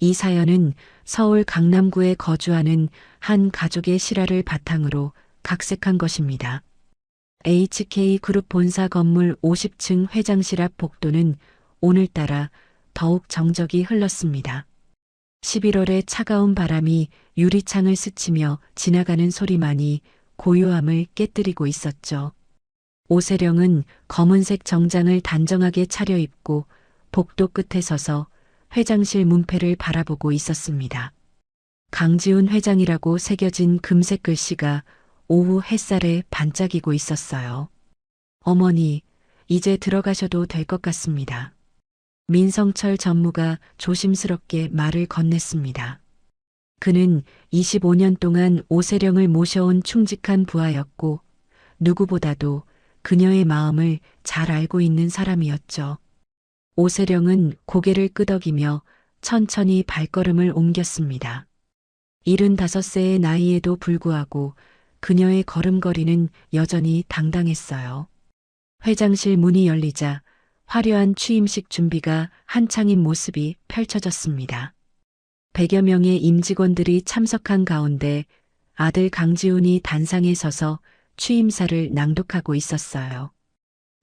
이 사연은 서울 강남구에 거주하는 한 가족의 실화를 바탕으로 각색한 것입니다. HK그룹 본사 건물 50층 회장실 앞 복도는 오늘따라 더욱 정적이 흘렀습니다. 11월의 차가운 바람이 유리창을 스치며 지나가는 소리만이 고요함을 깨뜨리고 있었죠. 오세령은 검은색 정장을 단정하게 차려입고 복도 끝에 서서 회장실 문패를 바라보고 있었습니다. 강지훈 회장이라고 새겨진 금색 글씨가 오후 햇살에 반짝이고 있었어요. 어머니, 이제 들어가셔도 될 것 같습니다. 민성철 전무가 조심스럽게 말을 건넸습니다. 그는 25년 동안 오세령을 모셔온 충직한 부하였고 누구보다도 그녀의 마음을 잘 알고 있는 사람이었죠. 오세령은 고개를 끄덕이며 천천히 발걸음을 옮겼습니다. 75세의 나이에도 불구하고 그녀의 걸음걸이는 여전히 당당했어요. 회장실 문이 열리자 화려한 취임식 준비가 한창인 모습이 펼쳐졌습니다. 100여 명의 임직원들이 참석한 가운데 아들 강지훈이 단상에 서서 취임사를 낭독하고 있었어요.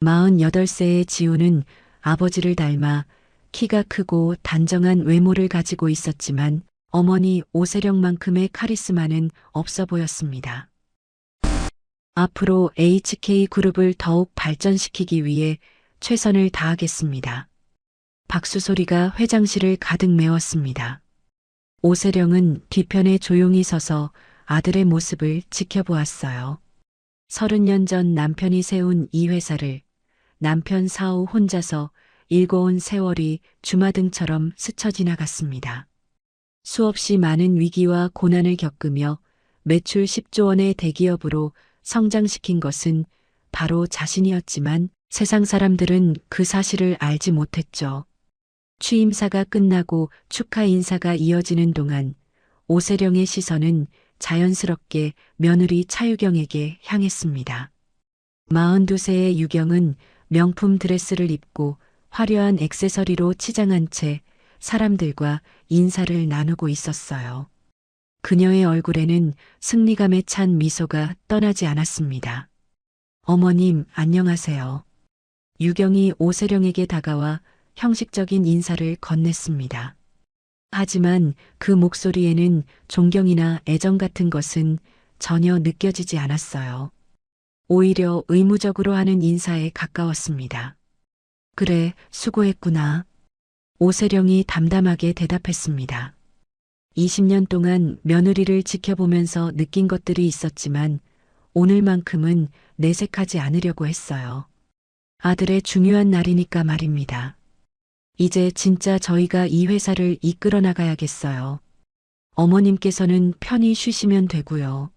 48세의 지훈은 아버지를 닮아 키가 크고 단정한 외모를 가지고 있었지만 어머니 오세령만큼의 카리스마는 없어 보였습니다. 앞으로 HK그룹을 더욱 발전시키기 위해 최선을 다하겠습니다. 박수 소리가 회장실을 가득 메웠습니다. 오세령은 뒤편에 조용히 서서 아들의 모습을 지켜보았어요. 30년 전 남편이 세운 이 회사를 남편 사후 혼자서 일궈온 세월이 주마등처럼 스쳐 지나갔습니다. 수없이 많은 위기와 고난을 겪으며 매출 10조 원의 대기업으로 성장시킨 것은 바로 자신이었지만 세상 사람들은 그 사실을 알지 못했죠. 취임사가 끝나고 축하 인사가 이어지는 동안 오세령의 시선은 자연스럽게 며느리 차유경에게 향했습니다. 42세의 유경은 명품 드레스를 입고 화려한 액세서리로 치장한 채 사람들과 인사를 나누고 있었어요. 그녀의 얼굴에는 승리감에 찬 미소가 떠나지 않았습니다. 어머님, 안녕하세요. 유경이 오세령에게 다가와 형식적인 인사를 건넸습니다. 하지만 그 목소리에는 존경이나 애정 같은 것은 전혀 느껴지지 않았어요. 오히려 의무적으로 하는 인사에 가까웠습니다. 그래, 수고했구나. 오세령이 담담하게 대답했습니다. 20년 동안 며느리를 지켜보면서 느낀 것들이 있었지만 오늘만큼은 내색하지 않으려고 했어요. 아들의 중요한 날이니까 말입니다. 이제 진짜 저희가 이 회사를 이끌어 나가야겠어요. 어머님께서는 편히 쉬시면 되고요.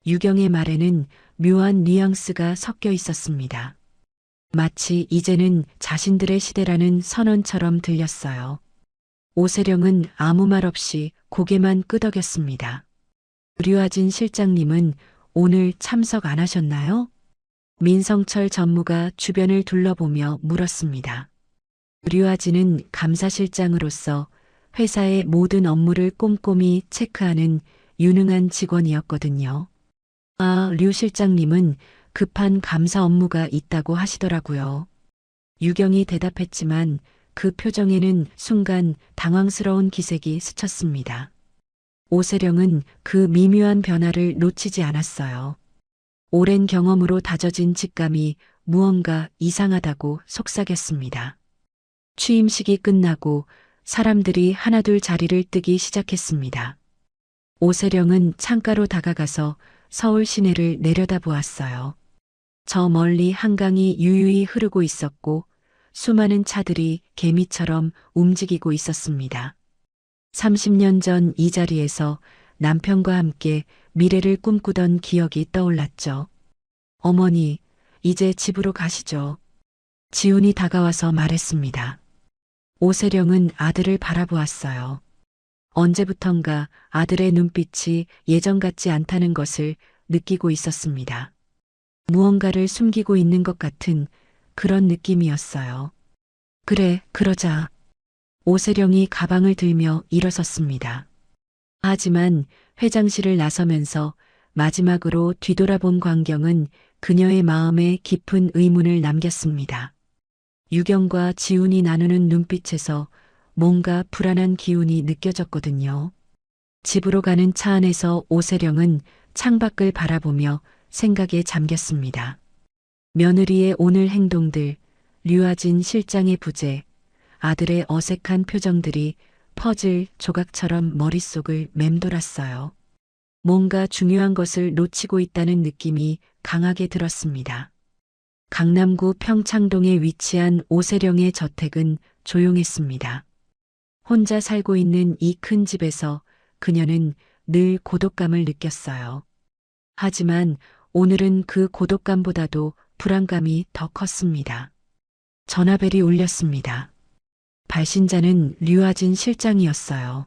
유경의 말에는 묘한 뉘앙스가 섞여 있었습니다. 마치 이제는 자신들의 시대라는 선언처럼 들렸어요. 오세령은 아무 말 없이 고개만 끄덕였습니다. 류아진 실장님은 오늘 참석 안 하셨나요? 민성철 전무가 주변을 둘러보며 물었습니다. 류아진은 감사실장으로서 회사의 모든 업무를 꼼꼼히 체크하는 유능한 직원이었거든요. 아, 류 실장님은 급한 감사 업무가 있다고 하시더라고요. 유경이 대답했지만 그 표정에는 순간 당황스러운 기색이 스쳤습니다. 오세령은 그 미묘한 변화를 놓치지 않았어요. 오랜 경험으로 다져진 직감이 무언가 이상하다고 속삭였습니다. 취임식이 끝나고 사람들이 하나둘 자리를 뜨기 시작했습니다. 오세령은 창가로 다가가서 서울 시내를 내려다보았어요. 저 멀리 한강이 유유히 흐르고 있었고 수많은 차들이 개미처럼 움직이고 있었습니다. 30년 전 이 자리에서 남편과 함께 미래를 꿈꾸던 기억이 떠올랐죠. 어머니, 이제 집으로 가시죠. 지훈이 다가와서 말했습니다. 오세령은 아들을 바라보았어요. 언제부턴가 아들의 눈빛이 예전 같지 않다는 것을 느끼고 있었습니다. 무언가를 숨기고 있는 것 같은 그런 느낌이었어요. 그래, 그러자. 오세령이 가방을 들며 일어섰습니다. 하지만 회장실을 나서면서 마지막으로 뒤돌아본 광경은 그녀의 마음에 깊은 의문을 남겼습니다. 유경과 지훈이 나누는 눈빛에서 뭔가 불안한 기운이 느껴졌거든요. 집으로 가는 차 안에서 오세령은 창밖을 바라보며 생각에 잠겼습니다. 며느리의 오늘 행동들, 류아진 실장의 부재, 아들의 어색한 표정들이 퍼즐 조각처럼 머릿속을 맴돌았어요. 뭔가 중요한 것을 놓치고 있다는 느낌이 강하게 들었습니다. 강남구 평창동에 위치한 오세령의 저택은 조용했습니다. 혼자 살고 있는 이 큰 집에서 그녀는 늘 고독감을 느꼈어요. 하지만 오늘은 그 고독감보다도 불안감이 더 컸습니다. 전화벨이 울렸습니다. 발신자는 류아진 실장이었어요.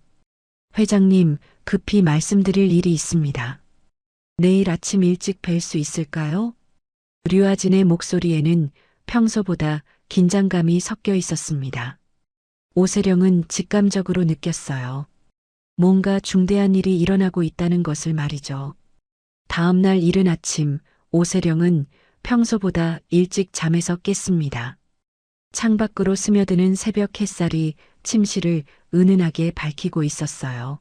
회장님, 급히 말씀드릴 일이 있습니다. 내일 아침 일찍 뵐 수 있을까요? 류아진의 목소리에는 평소보다 긴장감이 섞여 있었습니다. 오세령은 직감적으로 느꼈어요. 뭔가 중대한 일이 일어나고 있다는 것을 말이죠. 다음 날 이른 아침, 오세령은 평소보다 일찍 잠에서 깼습니다. 창밖으로 스며드는 새벽 햇살이 침실을 은은하게 밝히고 있었어요.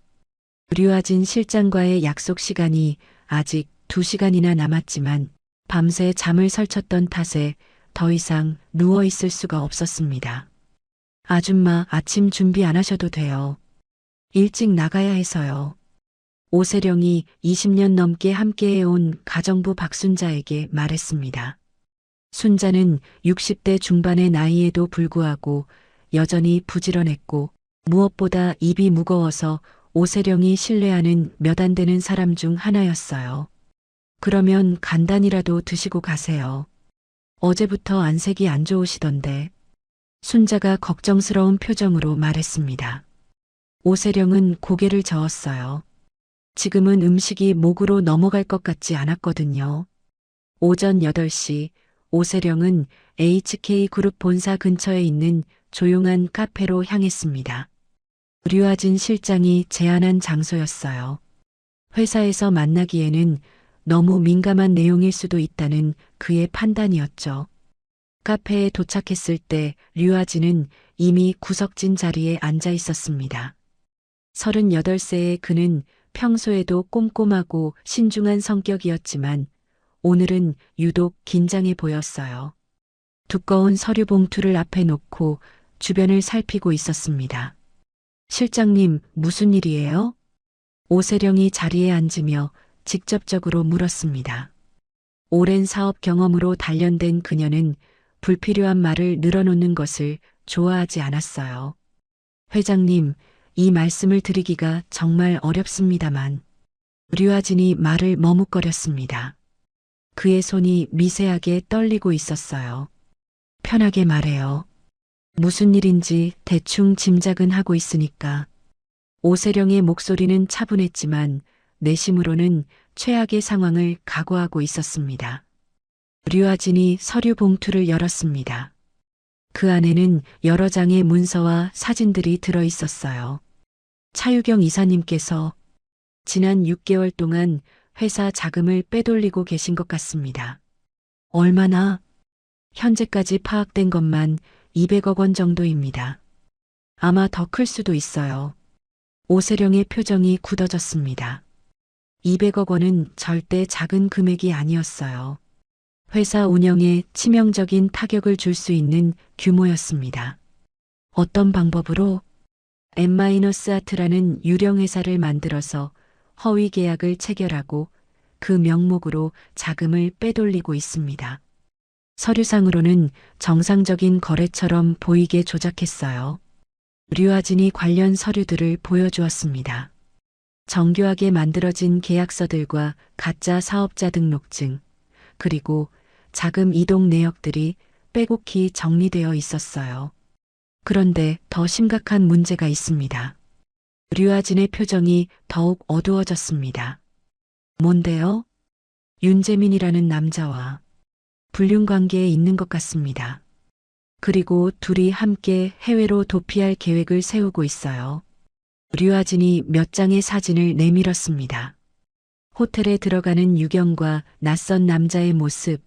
류아진 실장과의 약속 시간이 아직 2시간이나 남았지만 밤새 잠을 설쳤던 탓에 더 이상 누워 있을 수가 없었습니다. 아줌마, 아침 준비 안 하셔도 돼요. 일찍 나가야 해서요. 오세령이 20년 넘게 함께해온 가정부 박순자에게 말했습니다. 순자는 60대 중반의 나이에도 불구하고 여전히 부지런했고 무엇보다 입이 무거워서 오세령이 신뢰하는 몇 안 되는 사람 중 하나였어요. 그러면 간단이라도 드시고 가세요. 어제부터 안색이 안 좋으시던데. 순자가 걱정스러운 표정으로 말했습니다. 오세령은 고개를 저었어요. 지금은 음식이 목으로 넘어갈 것 같지 않았거든요. 오전 8시 오세령은 HK그룹 본사 근처에 있는 조용한 카페로 향했습니다. 류아진 실장이 제안한 장소였어요. 회사에서 만나기에는 너무 민감한 내용일 수도 있다는 그의 판단이었죠. 카페에 도착했을 때 류아진은 이미 구석진 자리에 앉아 있었습니다. 38세의 그는 평소에도 꼼꼼하고 신중한 성격이었지만 오늘은 유독 긴장해 보였어요. 두꺼운 서류 봉투를 앞에 놓고 주변을 살피고 있었습니다. 실장님, 무슨 일이에요? 오세령이 자리에 앉으며 직접적으로 물었습니다. 오랜 사업 경험으로 단련된 그녀는 불필요한 말을 늘어놓는 것을 좋아하지 않았어요. 회장님, 이 말씀을 드리기가 정말 어렵습니다만. 류아진이 말을 머뭇거렸습니다. 그의 손이 미세하게 떨리고 있었어요. 편하게 말해요. 무슨 일인지 대충 짐작은 하고 있으니까. 오세령의 목소리는 차분했지만 내심으로는 최악의 상황을 각오하고 있었습니다. 류아진이 서류 봉투를 열었습니다. 그 안에는 여러 장의 문서와 사진들이 들어 있었어요. 차유경 이사님께서 지난 6개월 동안 회사 자금을 빼돌리고 계신 것 같습니다. 얼마나? 현재까지 파악된 것만 200억 원 정도입니다. 아마 더 클 수도 있어요. 오세령의 표정이 굳어졌습니다. 200억 원은 절대 작은 금액이 아니었어요. 회사 운영에 치명적인 타격을 줄 수 있는 규모였습니다. 어떤 방법으로? M-아트라는 유령 회사를 만들어서 허위 계약을 체결하고 그 명목으로 자금을 빼돌리고 있습니다. 서류상으로는 정상적인 거래처럼 보이게 조작했어요. 류아진이 관련 서류들을 보여주었습니다. 정교하게 만들어진 계약서들과 가짜 사업자 등록증, 그리고 자금 이동 내역들이 빼곡히 정리되어 있었어요. 그런데 더 심각한 문제가 있습니다. 류아진의 표정이 더욱 어두워졌습니다. 뭔데요? 윤재민이라는 남자와 불륜 관계에 있는 것 같습니다. 그리고 둘이 함께 해외로 도피할 계획을 세우고 있어요. 류아진이 몇 장의 사진을 내밀었습니다. 호텔에 들어가는 유경과 낯선 남자의 모습,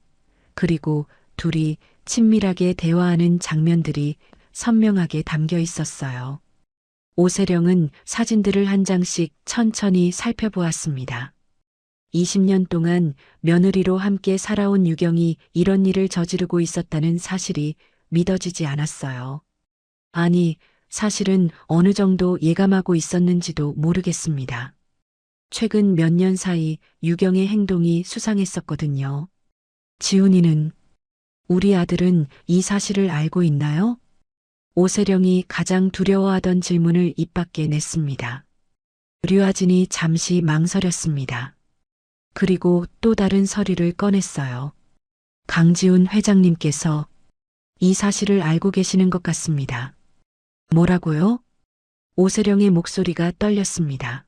그리고 둘이 친밀하게 대화하는 장면들이 선명하게 담겨 있었어요. 오세령은 사진들을 한 장씩 천천히 살펴보았습니다. 20년 동안 며느리로 함께 살아온 유경이 이런 일을 저지르고 있었다는 사실이 믿어지지 않았어요. 아니, 사실은 어느 정도 예감하고 있었는지도 모르겠습니다. 최근 몇 년 사이 유경의 행동이 수상했었거든요. 지훈이는, 우리 아들은 이 사실을 알고 있나요? 오세령이 가장 두려워하던 질문을 입 밖에 냈습니다. 류아진이 잠시 망설였습니다. 그리고 또 다른 서류를 꺼냈어요. 강지훈 회장님께서 이 사실을 알고 계시는 것 같습니다. 뭐라고요? 오세령의 목소리가 떨렸습니다.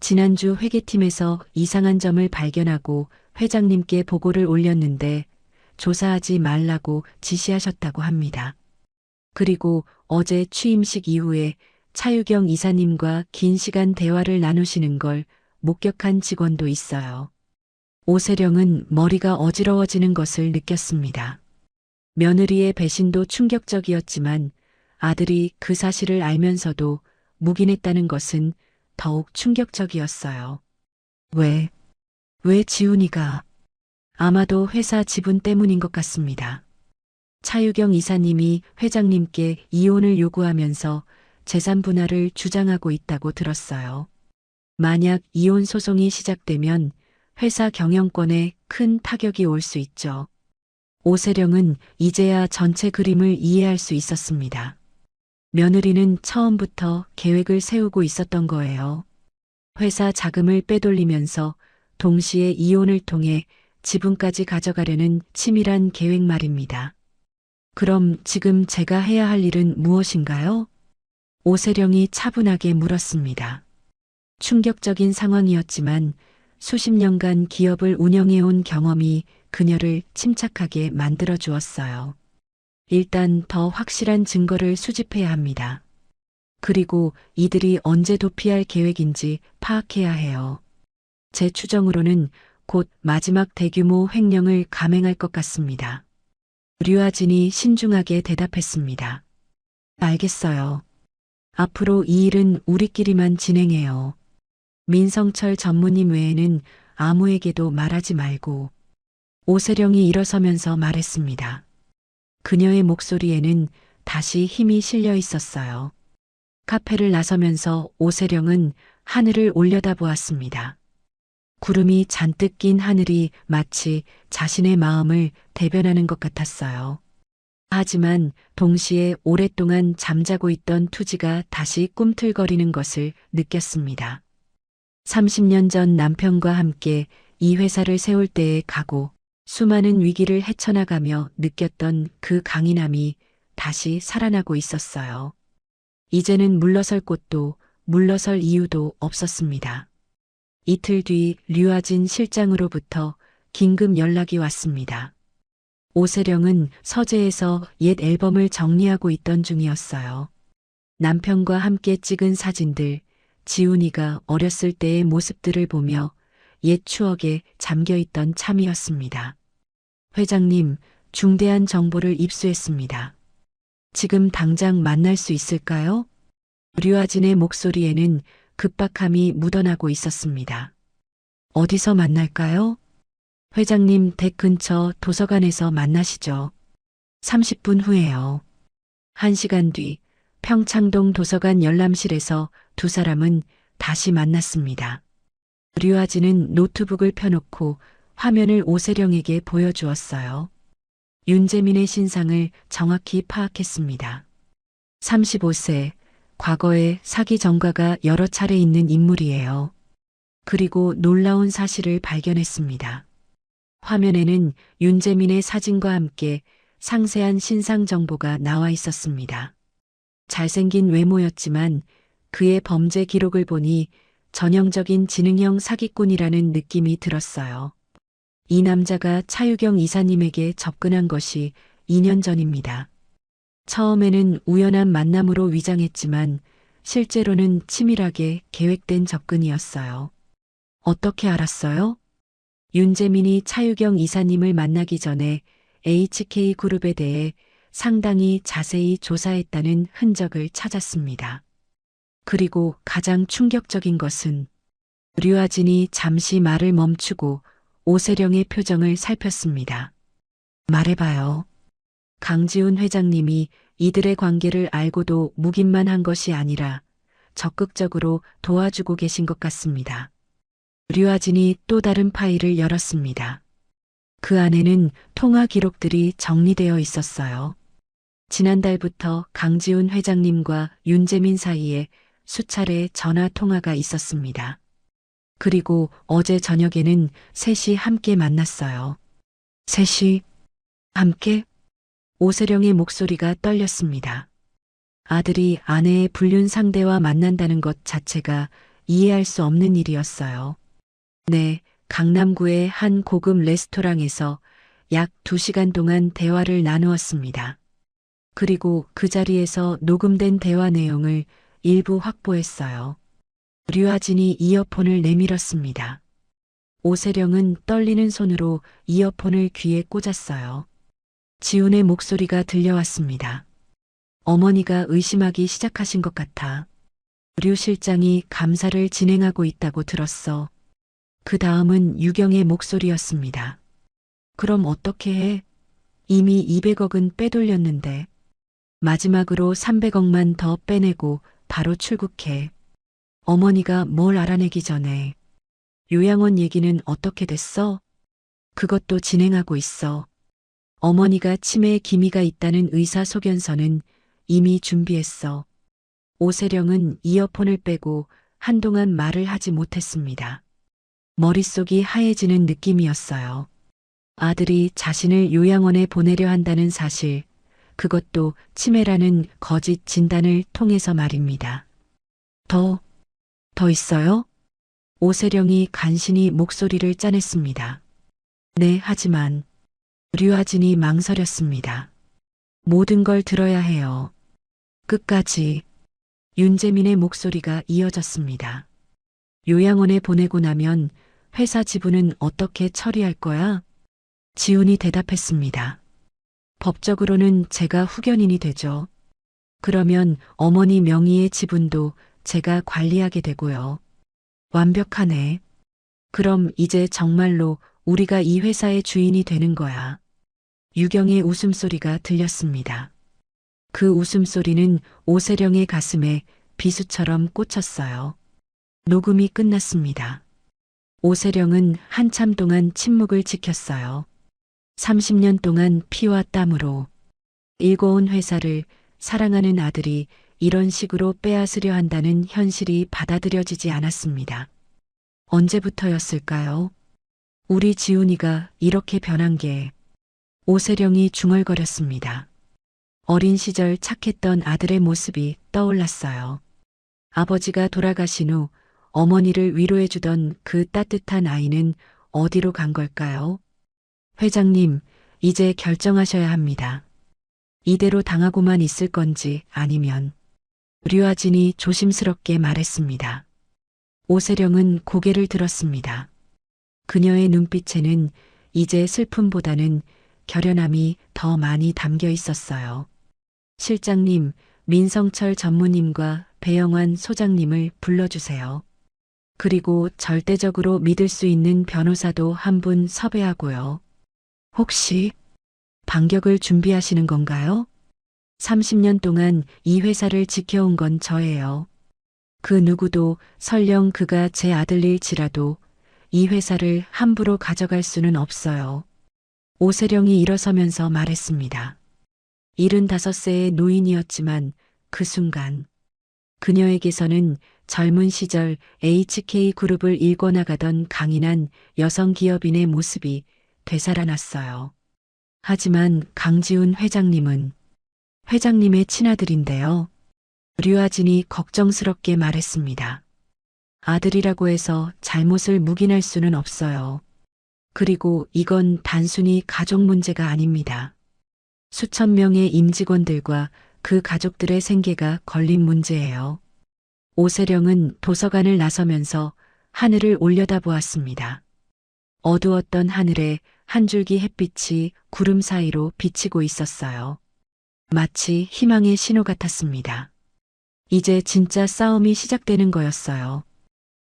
지난주 회계팀에서 이상한 점을 발견하고 회장님께 보고를 올렸는데 조사하지 말라고 지시하셨다고 합니다. 그리고 어제 취임식 이후에 차유경 이사님과 긴 시간 대화를 나누시는 걸 목격한 직원도 있어요. 오세령은 머리가 어지러워지는 것을 느꼈습니다. 며느리의 배신도 충격적이었지만 아들이 그 사실을 알면서도 묵인했다는 것은 더욱 충격적이었어요. 왜 지훈이가? 아마도 회사 지분 때문인 것 같습니다. 차유경 이사님이 회장님께 이혼을 요구하면서 재산 분할을 주장하고 있다고 들었어요. 만약 이혼 소송이 시작되면 회사 경영권에 큰 타격이 올 수 있죠. 오세령은 이제야 전체 그림을 이해할 수 있었습니다. 며느리는 처음부터 계획을 세우고 있었던 거예요. 회사 자금을 빼돌리면서 동시에 이혼을 통해 지분까지 가져가려는 치밀한 계획 말입니다. 그럼 지금 제가 해야 할 일은 무엇인가요? 오세령이 차분하게 물었습니다. 충격적인 상황이었지만 수십 년간 기업을 운영해온 경험이 그녀를 침착하게 만들어 주었어요. 일단 더 확실한 증거를 수집해야 합니다. 그리고 이들이 언제 도피할 계획인지 파악해야 해요. 제 추정으로는 곧 마지막 대규모 횡령을 감행할 것 같습니다. 류아진이 신중하게 대답했습니다. 알겠어요. 앞으로 이 일은 우리끼리만 진행해요. 민성철 전무님 외에는 아무에게도 말하지 말고. 오세령이 일어서면서 말했습니다. 그녀의 목소리에는 다시 힘이 실려 있었어요. 카페를 나서면서 오세령은 하늘을 올려다보았습니다. 구름이 잔뜩 낀 하늘이 마치 자신의 마음을 대변하는 것 같았어요. 하지만 동시에 오랫동안 잠자고 있던 투지가 다시 꿈틀거리는 것을 느꼈습니다. 30년 전 남편과 함께 이 회사를 세울 때의 각오, 수많은 위기를 헤쳐나가며 느꼈던 그 강인함이 다시 살아나고 있었어요. 이제는 물러설 곳도 물러설 이유도 없었습니다. 이틀 뒤 류아진 실장으로부터 긴급 연락이 왔습니다. 오세령은 서재에서 옛 앨범을 정리하고 있던 중이었어요. 남편과 함께 찍은 사진들, 지훈이가 어렸을 때의 모습들을 보며 옛 추억에 잠겨있던 참이었습니다. 회장님, 중대한 정보를 입수했습니다. 지금 당장 만날 수 있을까요? 류아진의 목소리에는 급박함이 묻어나고 있었습니다. 어디서 만날까요? 회장님 댁 근처 도서관에서 만나시죠. 30분 후에요. 1시간 뒤 평창동 도서관 열람실에서 두 사람은 다시 만났습니다. 류아진은 노트북을 펴놓고 화면을 오세령에게 보여주었어요. 윤재민의 신상을 정확히 파악했습니다. 35세, 과거에 사기 전과가 여러 차례 있는 인물이에요. 그리고 놀라운 사실을 발견했습니다. 화면에는 윤재민의 사진과 함께 상세한 신상 정보가 나와 있었습니다. 잘생긴 외모였지만 그의 범죄 기록을 보니 전형적인 지능형 사기꾼이라는 느낌이 들었어요. 이 남자가 차유경 이사님에게 접근한 것이 2년 전입니다. 처음에는 우연한 만남으로 위장했지만 실제로는 치밀하게 계획된 접근이었어요. 어떻게 알았어요? 윤재민이 차유경 이사님을 만나기 전에 HK그룹에 대해 상당히 자세히 조사했다는 흔적을 찾았습니다. 그리고 가장 충격적인 것은 류아진이 잠시 말을 멈추고 오세령의 표정을 살폈습니다. 말해봐요. 강지훈 회장님이 이들의 관계를 알고도 묵인만 한 것이 아니라 적극적으로 도와주고 계신 것 같습니다. 류아진이 또 다른 파일을 열었습니다. 그 안에는 통화 기록들이 정리되어 있었어요. 지난달부터 강지훈 회장님과 윤재민 사이에 수차례 전화 통화가 있었습니다. 그리고 어제 저녁에는 셋이 함께 만났어요. 셋이 함께? 오세령의 목소리가 떨렸습니다. 아들이 아내의 불륜 상대와 만난다는 것 자체가 이해할 수 없는 일이었어요. 네, 강남구의 한 고급 레스토랑에서 약 2시간 동안 대화를 나누었습니다. 그리고 그 자리에서 녹음된 대화 내용을 일부 확보했어요. 류아진이 이어폰을 내밀었습니다. 오세령은 떨리는 손으로 이어폰을 귀에 꽂았어요. 지훈의 목소리가 들려왔습니다. 어머니가 의심하기 시작하신 것 같아. 류 실장이 감사를 진행하고 있다고 들었어. 그 다음은 유경의 목소리였습니다. 그럼 어떻게 해? 이미 200억은 빼돌렸는데. 마지막으로 300억만 더 빼내고 바로 출국해. 어머니가 뭘 알아내기 전에. 요양원 얘기는 어떻게 됐어? 그것도 진행하고 있어. 어머니가 치매에 기미가 있다는 의사소견서는 이미 준비했어. 오세령은 이어폰을 빼고 한동안 말을 하지 못했습니다. 머릿속이 하얘지는 느낌이었어요. 아들이 자신을 요양원에 보내려 한다는 사실, 그것도 치매라는 거짓 진단을 통해서 말입니다. 더 있어요? 오세령이 간신히 목소리를 짜냈습니다. 네, 하지만 류아진이 망설였습니다. 모든 걸 들어야 해요. 끝까지. 윤재민의 목소리가 이어졌습니다. 요양원에 보내고 나면 회사 지분은 어떻게 처리할 거야? 지훈이 대답했습니다. 법적으로는 제가 후견인이 되죠. 그러면 어머니 명의의 지분도 제가 관리하게 되고요. 완벽하네. 그럼 이제 정말로 우리가 이 회사의 주인이 되는 거야. 유경의 웃음소리가 들렸습니다. 그 웃음소리는 오세령의 가슴에 비수처럼 꽂혔어요. 녹음이 끝났습니다. 오세령은 한참 동안 침묵을 지켰어요. 30년 동안 피와 땀으로 일궈온 회사를 사랑하는 아들이 이런 식으로 빼앗으려 한다는 현실이 받아들여지지 않았습니다. 언제부터였을까요? 우리 지훈이가 이렇게 변한 게. 오세령이 중얼거렸습니다. 어린 시절 착했던 아들의 모습이 떠올랐어요. 아버지가 돌아가신 후 어머니를 위로해주던 그 따뜻한 아이는 어디로 간 걸까요? 회장님, 이제 결정하셔야 합니다. 이대로 당하고만 있을 건지 아니면. 류아진이 조심스럽게 말했습니다. 오세령은 고개를 들었습니다. 그녀의 눈빛에는 이제 슬픔보다는 결연함이 더 많이 담겨 있었어요. 실장님, 민성철 전무님과 배영환 소장님을 불러주세요. 그리고 절대적으로 믿을 수 있는 변호사도 한 분 섭외하고요. 혹시 반격을 준비하시는 건가요? 30년 동안 이 회사를 지켜온 건 저예요. 그 누구도 설령 그가 제 아들일지라도 이 회사를 함부로 가져갈 수는 없어요. 오세령이 일어서면서 말했습니다. 75세의 노인이었지만 그 순간 그녀에게서는 젊은 시절 HK그룹을 일궈나가던 강인한 여성 기업인의 모습이 되살아났어요. 하지만 강지훈 회장님은 회장님의 친아들인데요. 류아진이 걱정스럽게 말했습니다. 아들이라고 해서 잘못을 묵인할 수는 없어요. 그리고 이건 단순히 가족 문제가 아닙니다. 수천 명의 임직원들과 그 가족들의 생계가 걸린 문제예요. 오세령은 도서관을 나서면서 하늘을 올려다보았습니다. 어두웠던 하늘에 한 줄기 햇빛이 구름 사이로 비치고 있었어요. 마치 희망의 신호 같았습니다. 이제 진짜 싸움이 시작되는 거였어요.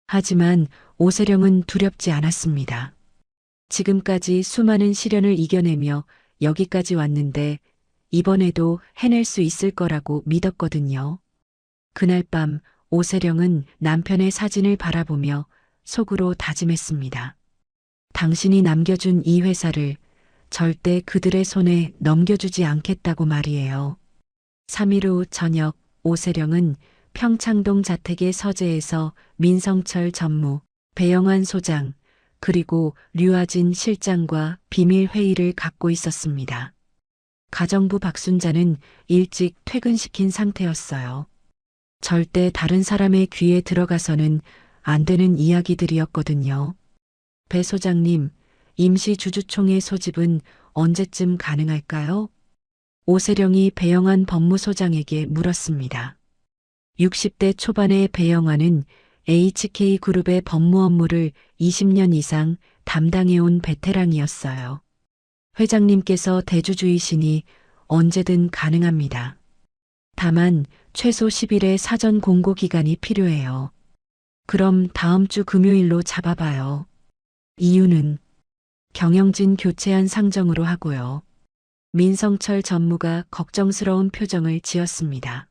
하지만 오세령은 두렵지 않았습니다. 지금까지 수많은 시련을 이겨내며 여기까지 왔는데 이번에도 해낼 수 있을 거라고 믿었거든요. 그날 밤 오세령은 남편의 사진을 바라보며 속으로 다짐했습니다. 당신이 남겨준 이 회사를 절대 그들의 손에 넘겨주지 않겠다고 말이에요. 3일 후 저녁 오세령은 평창동 자택의 서재에서 민성철 전무, 배영환 소장, 그리고 류아진 실장과 비밀 회의를 갖고 있었습니다. 가정부 박순자는 일찍 퇴근시킨 상태였어요. 절대 다른 사람의 귀에 들어가서는 안 되는 이야기들이었거든요. 배 소장님, 임시 주주총회 소집은 언제쯤 가능할까요? 오세령이 배영환 법무소장에게 물었습니다. 60대 초반의 배영환은 HK그룹의 법무 업무를 20년 이상 담당해온 베테랑이었어요. 회장님께서 대주주이시니 언제든 가능합니다. 다만 최소 10일의 사전 공고 기간이 필요해요. 그럼 다음 주 금요일로 잡아봐요. 이유는 경영진 교체한 상정으로 하고요. 민성철 전무가 걱정스러운 표정을 지었습니다.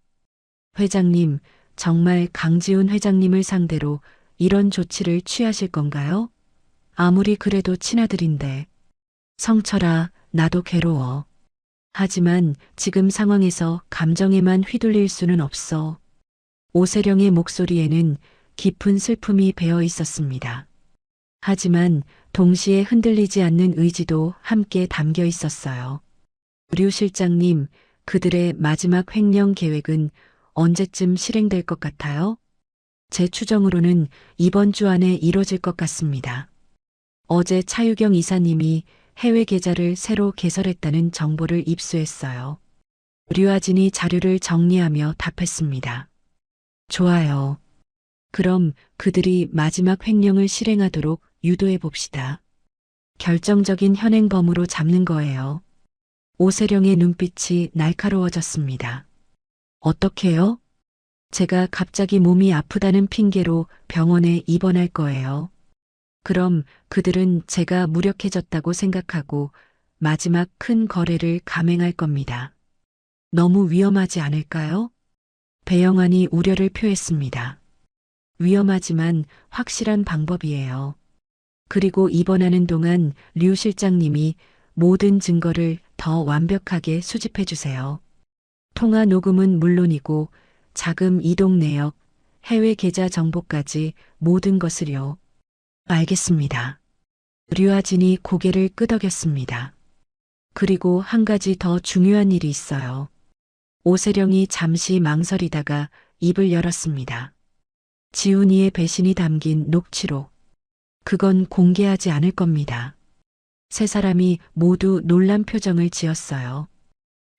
회장님, 정말 강지훈 회장님을 상대로 이런 조치를 취하실 건가요? 아무리 그래도 친아들인데. 성철아, 나도 괴로워. 하지만 지금 상황에서 감정에만 휘둘릴 수는 없어. 오세령의 목소리에는 깊은 슬픔이 배어 있었습니다. 하지만 동시에 흔들리지 않는 의지도 함께 담겨 있었어요. 류 실장님, 그들의 마지막 횡령 계획은 언제쯤 실행될 것 같아요? 제 추정으로는 이번 주 안에 이뤄질 것 같습니다. 어제 차유경 이사님이 해외 계좌를 새로 개설했다는 정보를 입수했어요. 류아진이 자료를 정리하며 답했습니다. 좋아요. 그럼 그들이 마지막 횡령을 실행하도록 유도해 봅시다. 결정적인 현행범으로 잡는 거예요. 오세령의 눈빛이 날카로워졌습니다. 어떻게요? 제가 갑자기 몸이 아프다는 핑계로 병원에 입원할 거예요. 그럼 그들은 제가 무력해졌다고 생각하고 마지막 큰 거래를 감행할 겁니다. 너무 위험하지 않을까요? 배영환이 우려를 표했습니다. 위험하지만 확실한 방법이에요. 그리고 입원하는 동안 류 실장님이 모든 증거를 더 완벽하게 수집해 주세요. 통화 녹음은 물론이고 자금 이동 내역, 해외 계좌 정보까지 모든 것을요. 알겠습니다. 류아진이 고개를 끄덕였습니다. 그리고 한 가지 더 중요한 일이 있어요. 오세령이 잠시 망설이다가 입을 열었습니다. 지훈이의 배신이 담긴 녹취록. 그건 공개하지 않을 겁니다. 세 사람이 모두 놀란 표정을 지었어요.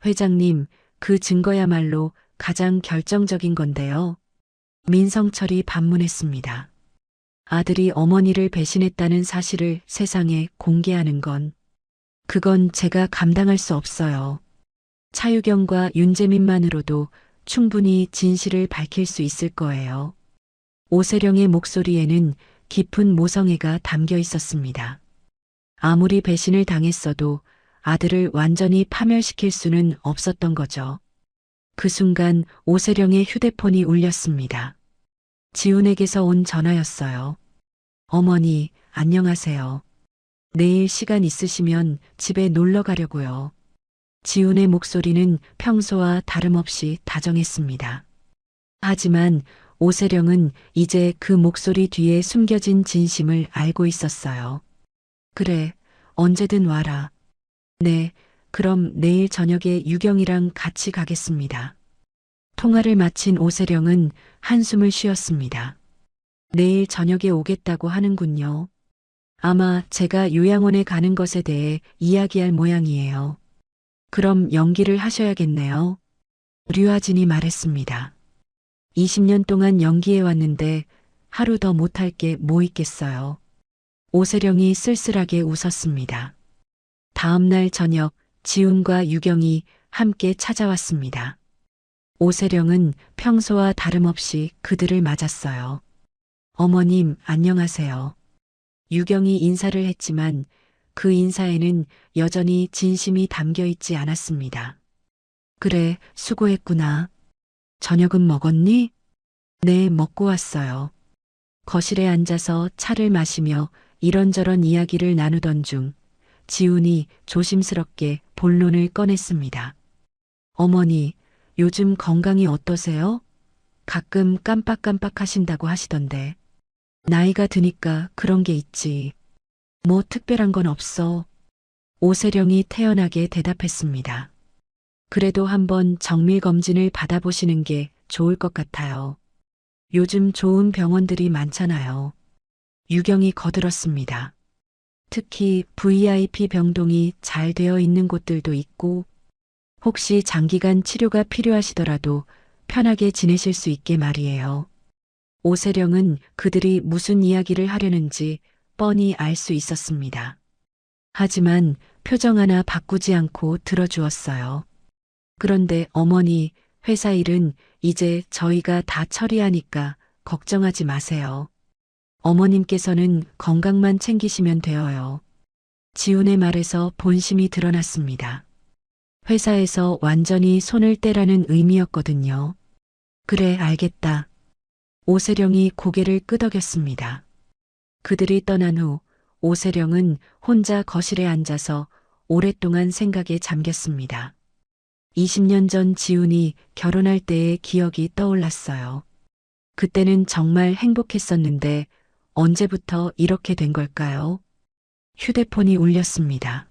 회장님, 그 증거야말로 가장 결정적인 건데요. 민성철이 반문했습니다. 아들이 어머니를 배신했다는 사실을 세상에 공개하는 건 그건 제가 감당할 수 없어요. 차유경과 윤재민만으로도 충분히 진실을 밝힐 수 있을 거예요. 오세령의 목소리에는 깊은 모성애가 담겨 있었습니다. 아무리 배신을 당했어도 아들을 완전히 파멸시킬 수는 없었던 거죠. 그 순간 오세령의 휴대폰이 울렸습니다. 지훈에게서 온 전화였어요. 어머니, 안녕하세요. 내일 시간 있으시면 집에 놀러 가려고요. 지훈의 목소리는 평소와 다름없이 다정했습니다. 하지만 오세령은 이제 그 목소리 뒤에 숨겨진 진심을 알고 있었어요. 그래, 언제든 와라. 네, 그럼 내일 저녁에 유경이랑 같이 가겠습니다. 통화를 마친 오세령은 한숨을 쉬었습니다. 내일 저녁에 오겠다고 하는군요. 아마 제가 요양원에 가는 것에 대해 이야기할 모양이에요. 그럼 연기를 하셔야겠네요. 류아진이 말했습니다. 20년 동안 연기해 왔는데 하루 더 못할 게 뭐 있겠어요. 오세령이 쓸쓸하게 웃었습니다. 다음 날 저녁 지훈과 유경이 함께 찾아왔습니다. 오세령은 평소와 다름없이 그들을 맞았어요. 어머님, 안녕하세요. 유경이 인사를 했지만 그 인사에는 여전히 진심이 담겨 있지 않았습니다. 그래, 수고했구나. 저녁은 먹었니? 네, 먹고 왔어요. 거실에 앉아서 차를 마시며 이런저런 이야기를 나누던 중 지훈이 조심스럽게 본론을 꺼냈습니다. 어머니, 요즘 건강이 어떠세요? 가끔 깜빡깜빡 하신다고 하시던데. 나이가 드니까 그런 게 있지. 뭐 특별한 건 없어. 오세령이 태연하게 대답했습니다. 그래도 한번 정밀검진을 받아보시는 게 좋을 것 같아요. 요즘 좋은 병원들이 많잖아요. 유경이 거들었습니다. 특히 VIP 병동이 잘 되어 있는 곳들도 있고, 혹시 장기간 치료가 필요하시더라도 편하게 지내실 수 있게 말이에요. 오세령은 그들이 무슨 이야기를 하려는지 뻔히 알 수 있었습니다. 하지만 표정 하나 바꾸지 않고 들어주었어요. 그런데 어머니, 회사 일은 이제 저희가 다 처리하니까 걱정하지 마세요. 어머님께서는 건강만 챙기시면 되어요. 지훈의 말에서 본심이 드러났습니다. 회사에서 완전히 손을 떼라는 의미였거든요. 그래, 알겠다. 오세령이 고개를 끄덕였습니다. 그들이 떠난 후 오세령은 혼자 거실에 앉아서 오랫동안 생각에 잠겼습니다. 20년 전 지훈이 결혼할 때의 기억이 떠올랐어요. 그때는 정말 행복했었는데 언제부터 이렇게 된 걸까요? 휴대폰이 울렸습니다.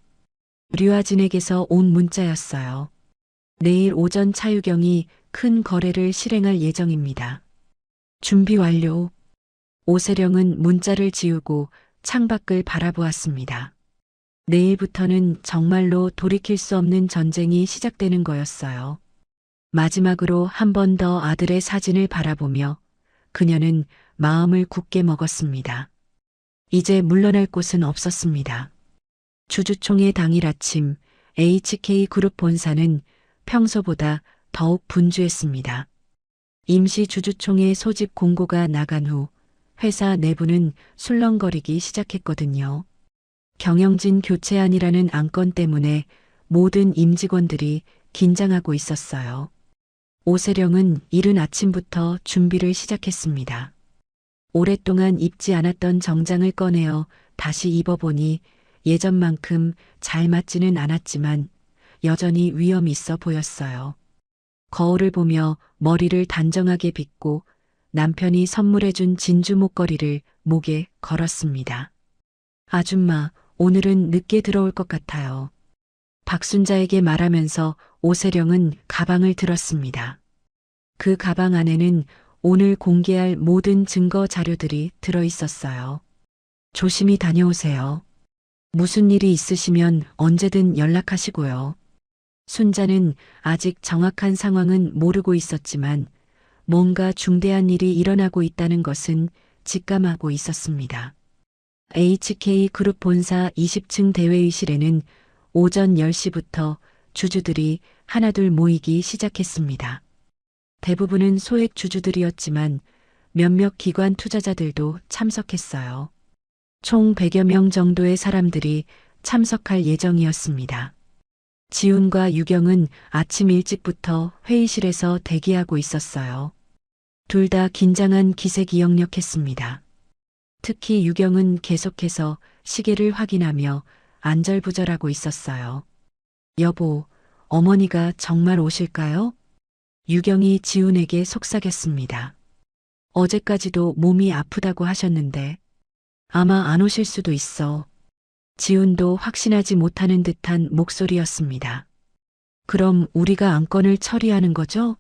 류아진에게서 온 문자였어요. 내일 오전 차유경이 큰 거래를 실행할 예정입니다. 준비 완료. 오세령은 문자를 지우고 창밖을 바라보았습니다. 내일부터는 정말로 돌이킬 수 없는 전쟁이 시작되는 거였어요. 마지막으로 한 번 더 아들의 사진을 바라보며 그녀는 마음을 굳게 먹었습니다. 이제 물러날 곳은 없었습니다. 주주총회 당일 아침 HK그룹 본사는 평소보다 더욱 분주했습니다. 임시 주주총회 소집 공고가 나간 후 회사 내부는 술렁거리기 시작했거든요. 경영진 교체안이라는 안건 때문에 모든 임직원들이 긴장하고 있었어요. 오세령은 이른 아침부터 준비를 시작했습니다. 오랫동안 입지 않았던 정장을 꺼내어 다시 입어보니 예전만큼 잘 맞지는 않았지만 여전히 위험 있어 보였어요. 거울을 보며 머리를 단정하게 빗고 남편이 선물해준 진주 목걸이를 목에 걸었습니다. 아줌마, 오늘은 늦게 들어올 것 같아요. 박순자에게 말하면서 오세령은 가방을 들었습니다. 그 가방 안에는 오늘 공개할 모든 증거 자료들이 들어 있었어요. 조심히 다녀오세요. 무슨 일이 있으시면 언제든 연락하시고요. 순자는 아직 정확한 상황은 모르고 있었지만 뭔가 중대한 일이 일어나고 있다는 것은 직감하고 있었습니다. HK그룹 본사 20층 대회의실에는 오전 10시부터 주주들이 하나둘 모이기 시작했습니다. 대부분은 소액 주주들이었지만 몇몇 기관 투자자들도 참석했어요. 총 100여 명 정도의 사람들이 참석할 예정이었습니다. 지훈과 유경은 아침 일찍부터 회의실에서 대기하고 있었어요. 둘 다 긴장한 기색이 역력했습니다. 특히 유경은 계속해서 시계를 확인하며 안절부절하고 있었어요. 여보, 어머니가 정말 오실까요? 유경이 지훈에게 속삭였습니다. 어제까지도 몸이 아프다고 하셨는데 아마 안 오실 수도 있어. 지훈도 확신하지 못하는 듯한 목소리였습니다. 그럼 우리가 안건을 처리하는 거죠?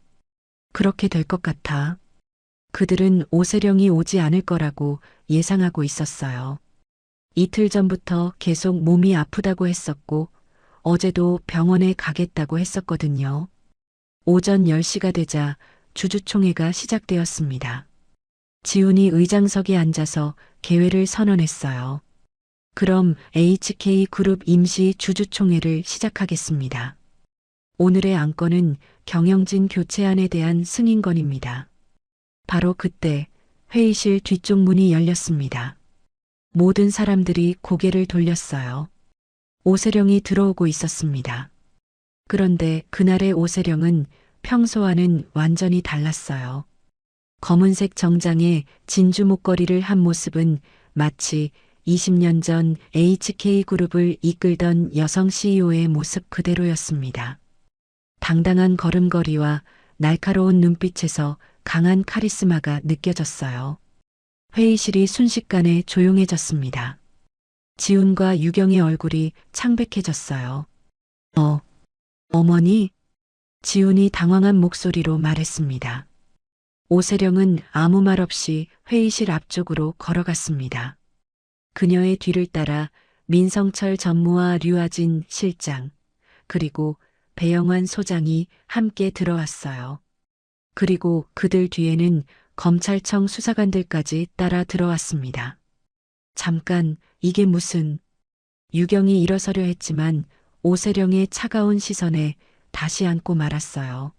그렇게 될 것 같아. 그들은 오세령이 오지 않을 거라고 예상하고 있었어요. 이틀 전부터 계속 몸이 아프다고 했었고 어제도 병원에 가겠다고 했었거든요. 오전 10시가 되자 주주총회가 시작되었습니다. 지훈이 의장석에 앉아서 개회를 선언했어요. 그럼 HK그룹 임시 주주총회를 시작하겠습니다. 오늘의 안건은 경영진 교체안에 대한 승인건입니다. 바로 그때 회의실 뒤쪽 문이 열렸습니다. 모든 사람들이 고개를 돌렸어요. 오세령이 들어오고 있었습니다. 그런데 그날의 오세령은 평소와는 완전히 달랐어요. 검은색 정장에 진주 목걸이를 한 모습은 마치 20년 전 HK그룹을 이끌던 여성 CEO의 모습 그대로였습니다. 당당한 걸음걸이와 날카로운 눈빛에서 강한 카리스마가 느껴졌어요. 회의실이 순식간에 조용해졌습니다. 지훈과 유경의 얼굴이 창백해졌어요. 어머니? 지훈이 당황한 목소리로 말했습니다. 오세령은 아무 말 없이 회의실 앞쪽으로 걸어갔습니다. 그녀의 뒤를 따라 민성철 전무와 류아진 실장, 그리고 배영환 소장이 함께 들어왔어요. 그리고 그들 뒤에는 검찰청 수사관들까지 따라 들어왔습니다. 잠깐, 이게 무슨... 유경이 일어서려 했지만 오세령의 차가운 시선에 다시 앉고 말았어요.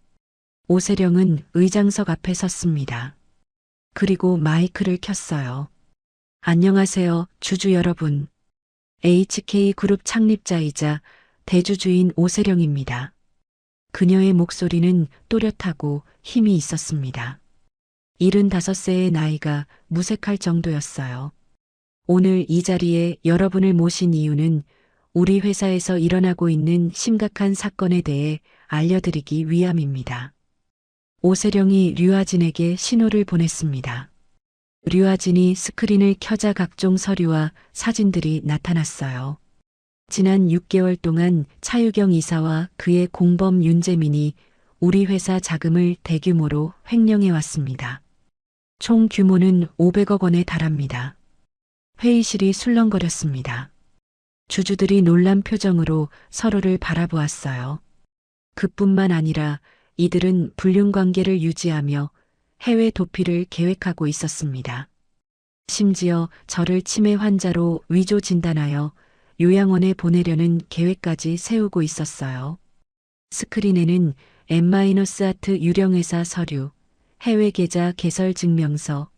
오세령은 의장석 앞에 섰습니다. 그리고 마이크를 켰어요. 안녕하세요, 주주 여러분. HK그룹 창립자이자 대주주인 오세령입니다. 그녀의 목소리는 또렷하고 힘이 있었습니다. 75세의 나이가 무색할 정도였어요. 오늘 이 자리에 여러분을 모신 이유는 우리 회사에서 일어나고 있는 심각한 사건에 대해 알려드리기 위함입니다. 오세령이 류아진에게 신호를 보냈습니다. 류아진이 스크린을 켜자 각종 서류와 사진들이 나타났어요. 지난 6개월 동안 차유경 이사와 그의 공범 윤재민이 우리 회사 자금을 대규모로 횡령해 왔습니다. 총 규모는 500억 원에 달합니다. 회의실이 술렁거렸습니다. 주주들이 놀란 표정으로 서로를 바라보았어요. 그뿐만 아니라 이들은 불륜 관계를 유지하며 해외 도피를 계획하고 있었습니다. 심지어 저를 치매 환자로 위조 진단하여 요양원에 보내려는 계획까지 세우고 있었어요. 스크린에는 M-아트 유령회사 서류, 해외 계좌 개설 증명서,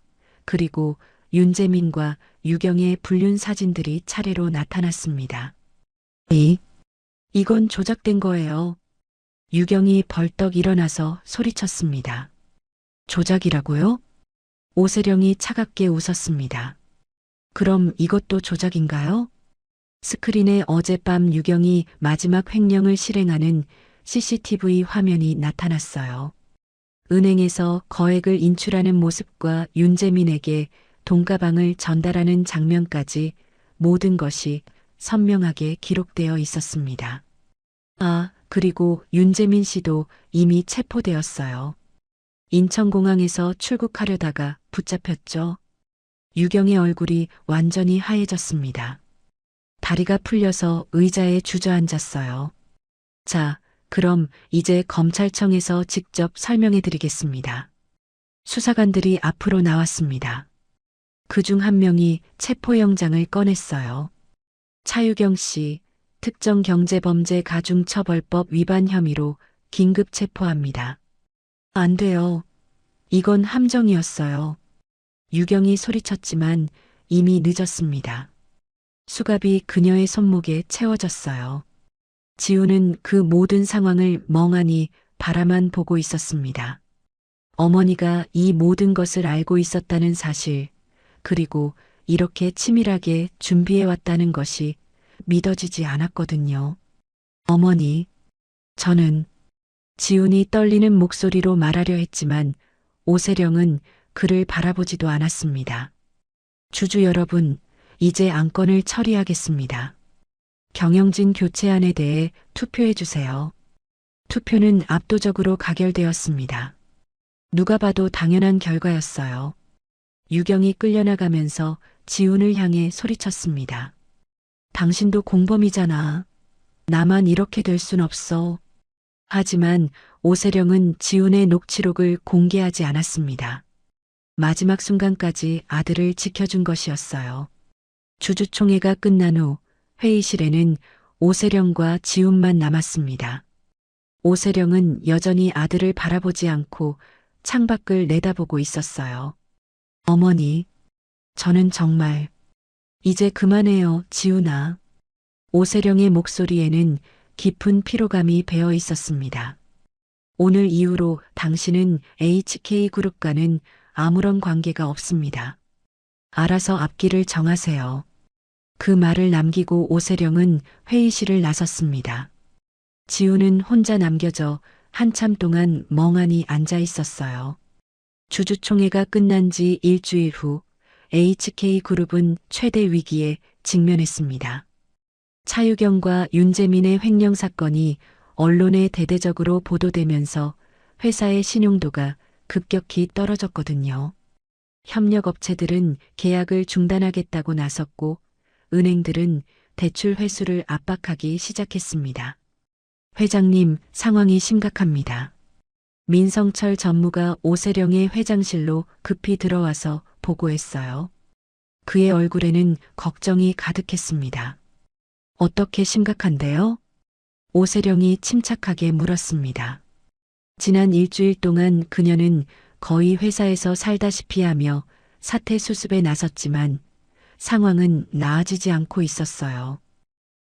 그리고 윤재민과 유경의 불륜 사진들이 차례로 나타났습니다. 이건 조작된 거예요. 유경이 벌떡 일어나서 소리쳤습니다. 조작이라고요? 오세령이 차갑게 웃었습니다. 그럼 이것도 조작인가요? 스크린에 어젯밤 유경이 마지막 횡령을 실행하는 CCTV 화면이 나타났어요. 은행에서 거액을 인출하는 모습과 윤재민에게 돈가방을 전달하는 장면까지 모든 것이 선명하게 기록되어 있었습니다. 그리고 윤재민 씨도 이미 체포되었어요. 인천공항에서 출국하려다가 붙잡혔죠. 유경의 얼굴이 완전히 하얘졌습니다. 다리가 풀려서 의자에 주저앉았어요. 자, 그럼 이제 검찰청에서 직접 설명해 드리겠습니다. 수사관들이 앞으로 나왔습니다. 그중 한 명이 체포영장을 꺼냈어요. 차유경 씨, 특정경제범죄가중처벌법 위반 혐의로 긴급 체포합니다. 안 돼요. 이건 함정이었어요. 유경이 소리쳤지만 이미 늦었습니다. 수갑이 그녀의 손목에 채워졌어요. 지우는 그 모든 상황을 멍하니 바라만 보고 있었습니다. 어머니가 이 모든 것을 알고 있었다는 사실, 그리고 이렇게 치밀하게 준비해왔다는 것이 믿어지지 않았거든요. 어머니, 저는 지훈이 떨리는 목소리로 말하려 했지만 오세령은 그를 바라보지도 않았습니다. 주주 여러분, 이제 안건을 처리하겠습니다. 경영진 교체안에 대해 투표해 주세요. 투표는 압도적으로 가결되었습니다. 누가 봐도 당연한 결과였어요. 유경이 끌려나가면서 지훈을 향해 소리쳤습니다. 당신도 공범이잖아. 나만 이렇게 될 순 없어. 하지만 오세령은 지훈의 녹취록을 공개하지 않았습니다. 마지막 순간까지 아들을 지켜준 것이었어요. 주주총회가 끝난 후 회의실에는 오세령과 지훈만 남았습니다. 오세령은 여전히 아들을 바라보지 않고 창밖을 내다보고 있었어요. 어머니, 저는 정말 이제 그만해요, 지훈아. 오세령의 목소리에는 깊은 피로감이 배어 있었습니다. 오늘 이후로 당신은 HK그룹과는 아무런 관계가 없습니다. 알아서 앞길을 정하세요. 그 말을 남기고 오세령은 회의실을 나섰습니다. 지훈은 혼자 남겨져 한참 동안 멍하니 앉아 있었어요. 주주총회가 끝난 지 일주일 후 HK그룹은 최대 위기에 직면했습니다. 차유경과 윤재민의 횡령 사건이 언론에 대대적으로 보도되면서 회사의 신용도가 급격히 떨어졌거든요. 협력업체들은 계약을 중단하겠다고 나섰고 은행들은 대출 회수를 압박하기 시작했습니다. 회장님, 상황이 심각합니다. 민성철 전무가 오세령의 회장실로 급히 들어와서 보고했어요. 그의 얼굴에는 걱정이 가득했습니다. 어떻게 심각한데요? 오세령이 침착하게 물었습니다. 지난 일주일 동안 그녀는 거의 회사에서 살다시피 하며 사태 수습에 나섰지만 상황은 나아지지 않고 있었어요.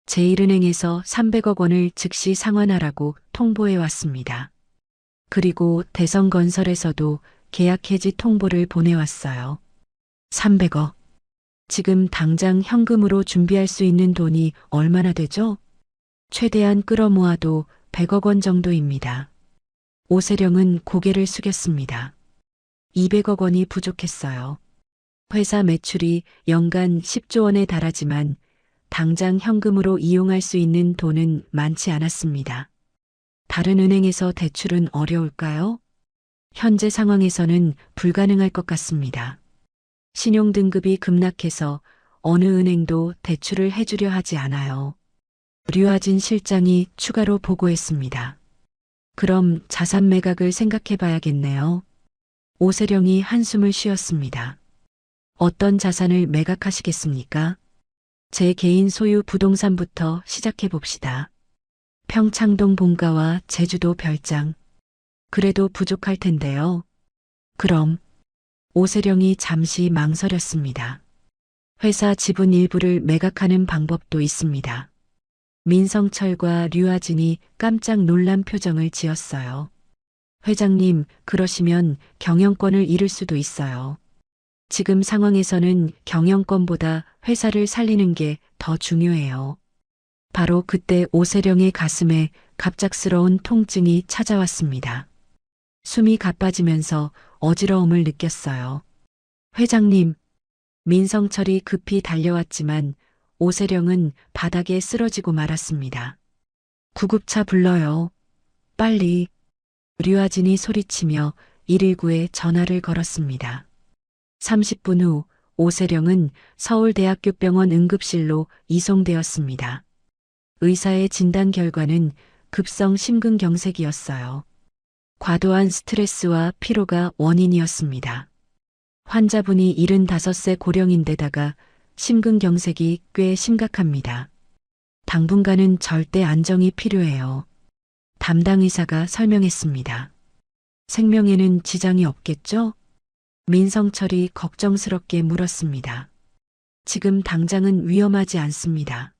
제1은행에서 300억 원을 즉시 상환하라고 통보해 왔습니다. 그리고 대성건설에서도 계약 해지 통보를 보내왔어요. 300억. 지금 당장 현금으로 준비할 수 있는 돈이 얼마나 되죠? 최대한 끌어모아도 100억 원 정도입니다. 오세령은 고개를 숙였습니다. 200억 원이 부족했어요. 회사 매출이 연간 10조 원에 달하지만 당장 현금으로 이용할 수 있는 돈은 많지 않았습니다. 다른 은행에서 대출은 어려울까요? 현재 상황에서는 불가능할 것 같습니다. 신용등급이 급락해서 어느 은행도 대출을 해주려 하지 않아요. 류하진 실장이 추가로 보고했습니다. 그럼 자산 매각을 생각해 봐야겠네요. 오세령이 한숨을 쉬었습니다. 어떤 자산을 매각하시겠습니까? 제 개인 소유 부동산부터 시작해 봅시다. 평창동 본가와 제주도 별장. 그래도 부족할 텐데요. 그럼 오세령이 잠시 망설였습니다. 회사 지분 일부를 매각하는 방법도 있습니다. 민성철과 류하진이 깜짝 놀란 표정을 지었어요. 회장님, 그러시면 경영권을 잃을 수도 있어요. 지금 상황에서는 경영권보다 회사를 살리는 게 더 중요해요. 바로 그때 오세령의 가슴에 갑작스러운 통증이 찾아왔습니다. 숨이 가빠지면서 어지러움을 느꼈어요. 회장님, 민성철이 급히 달려왔지만 오세령은 바닥에 쓰러지고 말았습니다. 구급차 불러요. 빨리. 류하진이 소리치며 119에 전화를 걸었습니다. 30분 후 오세령은 서울대학교병원 응급실로 이송되었습니다. 의사의 진단 결과는 급성 심근경색이었어요. 과도한 스트레스와 피로가 원인이었습니다. 환자분이 75세 고령인데다가 심근경색이 꽤 심각합니다. 당분간은 절대 안정이 필요해요. 담당 의사가 설명했습니다. 생명에는 지장이 없겠죠? 민성철이 걱정스럽게 물었습니다. 지금 당장은 위험하지 않습니다.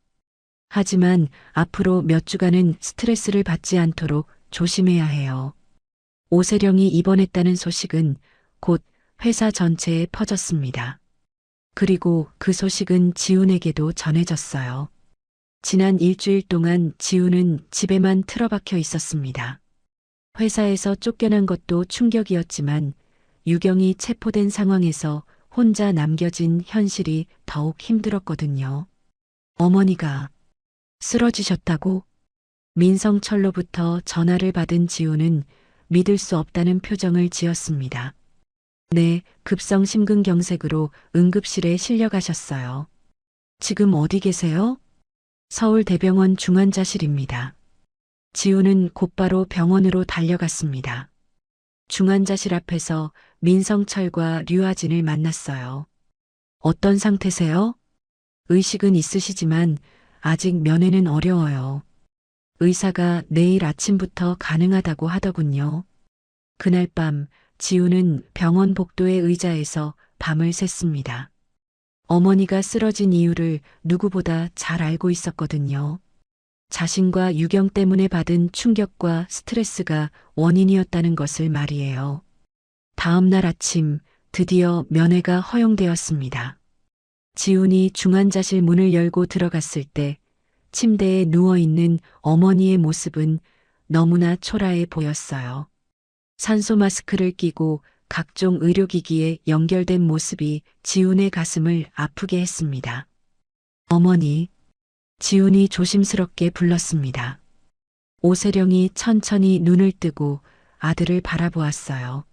하지만 앞으로 몇 주간은 스트레스를 받지 않도록 조심해야 해요. 오세령이 입원했다는 소식은 곧 회사 전체에 퍼졌습니다. 그리고 그 소식은 지훈에게도 전해졌어요. 지난 일주일 동안 지훈은 집에만 틀어박혀 있었습니다. 회사에서 쫓겨난 것도 충격이었지만 유경이 체포된 상황에서 혼자 남겨진 현실이 더욱 힘들었거든요. 어머니가 쓰러지셨다고? 민성철로부터 전화를 받은 지훈은 믿을 수 없다는 표정을 지었습니다. 네, 급성 심근경색으로 응급실에 실려가셨어요. 지금 어디 계세요? 서울대병원 중환자실입니다. 지우는 곧바로 병원으로 달려갔습니다. 중환자실 앞에서 민성철과 류아진을 만났어요. 어떤 상태세요? 의식은 있으시지만 아직 면회는 어려워요. 의사가 내일 아침부터 가능하다고 하더군요. 그날 밤 지우는 병원 복도의 의자에서 밤을 샜습니다. 어머니가 쓰러진 이유를 누구보다 잘 알고 있었거든요. 자신과 유경 때문에 받은 충격과 스트레스가 원인이었다는 것을 말이에요. 다음 날 아침 드디어 면회가 허용되었습니다. 지훈이 중환자실 문을 열고 들어갔을 때 침대에 누워있는 어머니의 모습은 너무나 초라해 보였어요. 산소 마스크를 끼고 각종 의료기기에 연결된 모습이 지훈의 가슴을 아프게 했습니다. 어머니, 지훈이 조심스럽게 불렀습니다. 오세령이 천천히 눈을 뜨고 아들을 바라보았어요.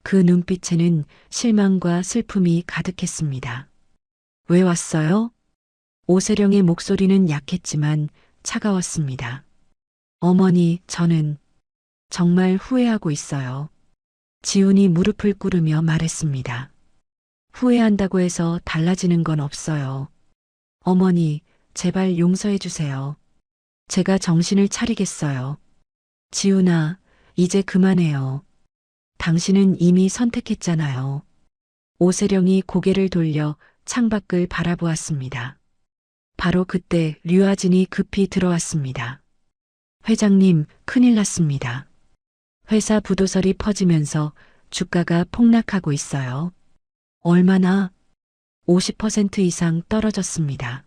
그 눈빛에는 실망과 슬픔이 가득했습니다. 왜 왔어요? 오세령의 목소리는 약했지만 차가웠습니다. 어머니, 저는 정말 후회하고 있어요. 지훈이 무릎을 꿇으며 말했습니다. 후회한다고 해서 달라지는 건 없어요. 어머니, 제발 용서해 주세요. 제가 정신을 차리겠어요. 지훈아, 이제 그만해요. 당신은 이미 선택했잖아요. 오세령이 고개를 돌려 창밖을 바라보았습니다. 바로 그때 류아진이 급히 들어왔습니다. 회장님, 큰일 났습니다. 회사 부도설이 퍼지면서 주가가 폭락하고 있어요. 얼마나? 50% 이상 떨어졌습니다.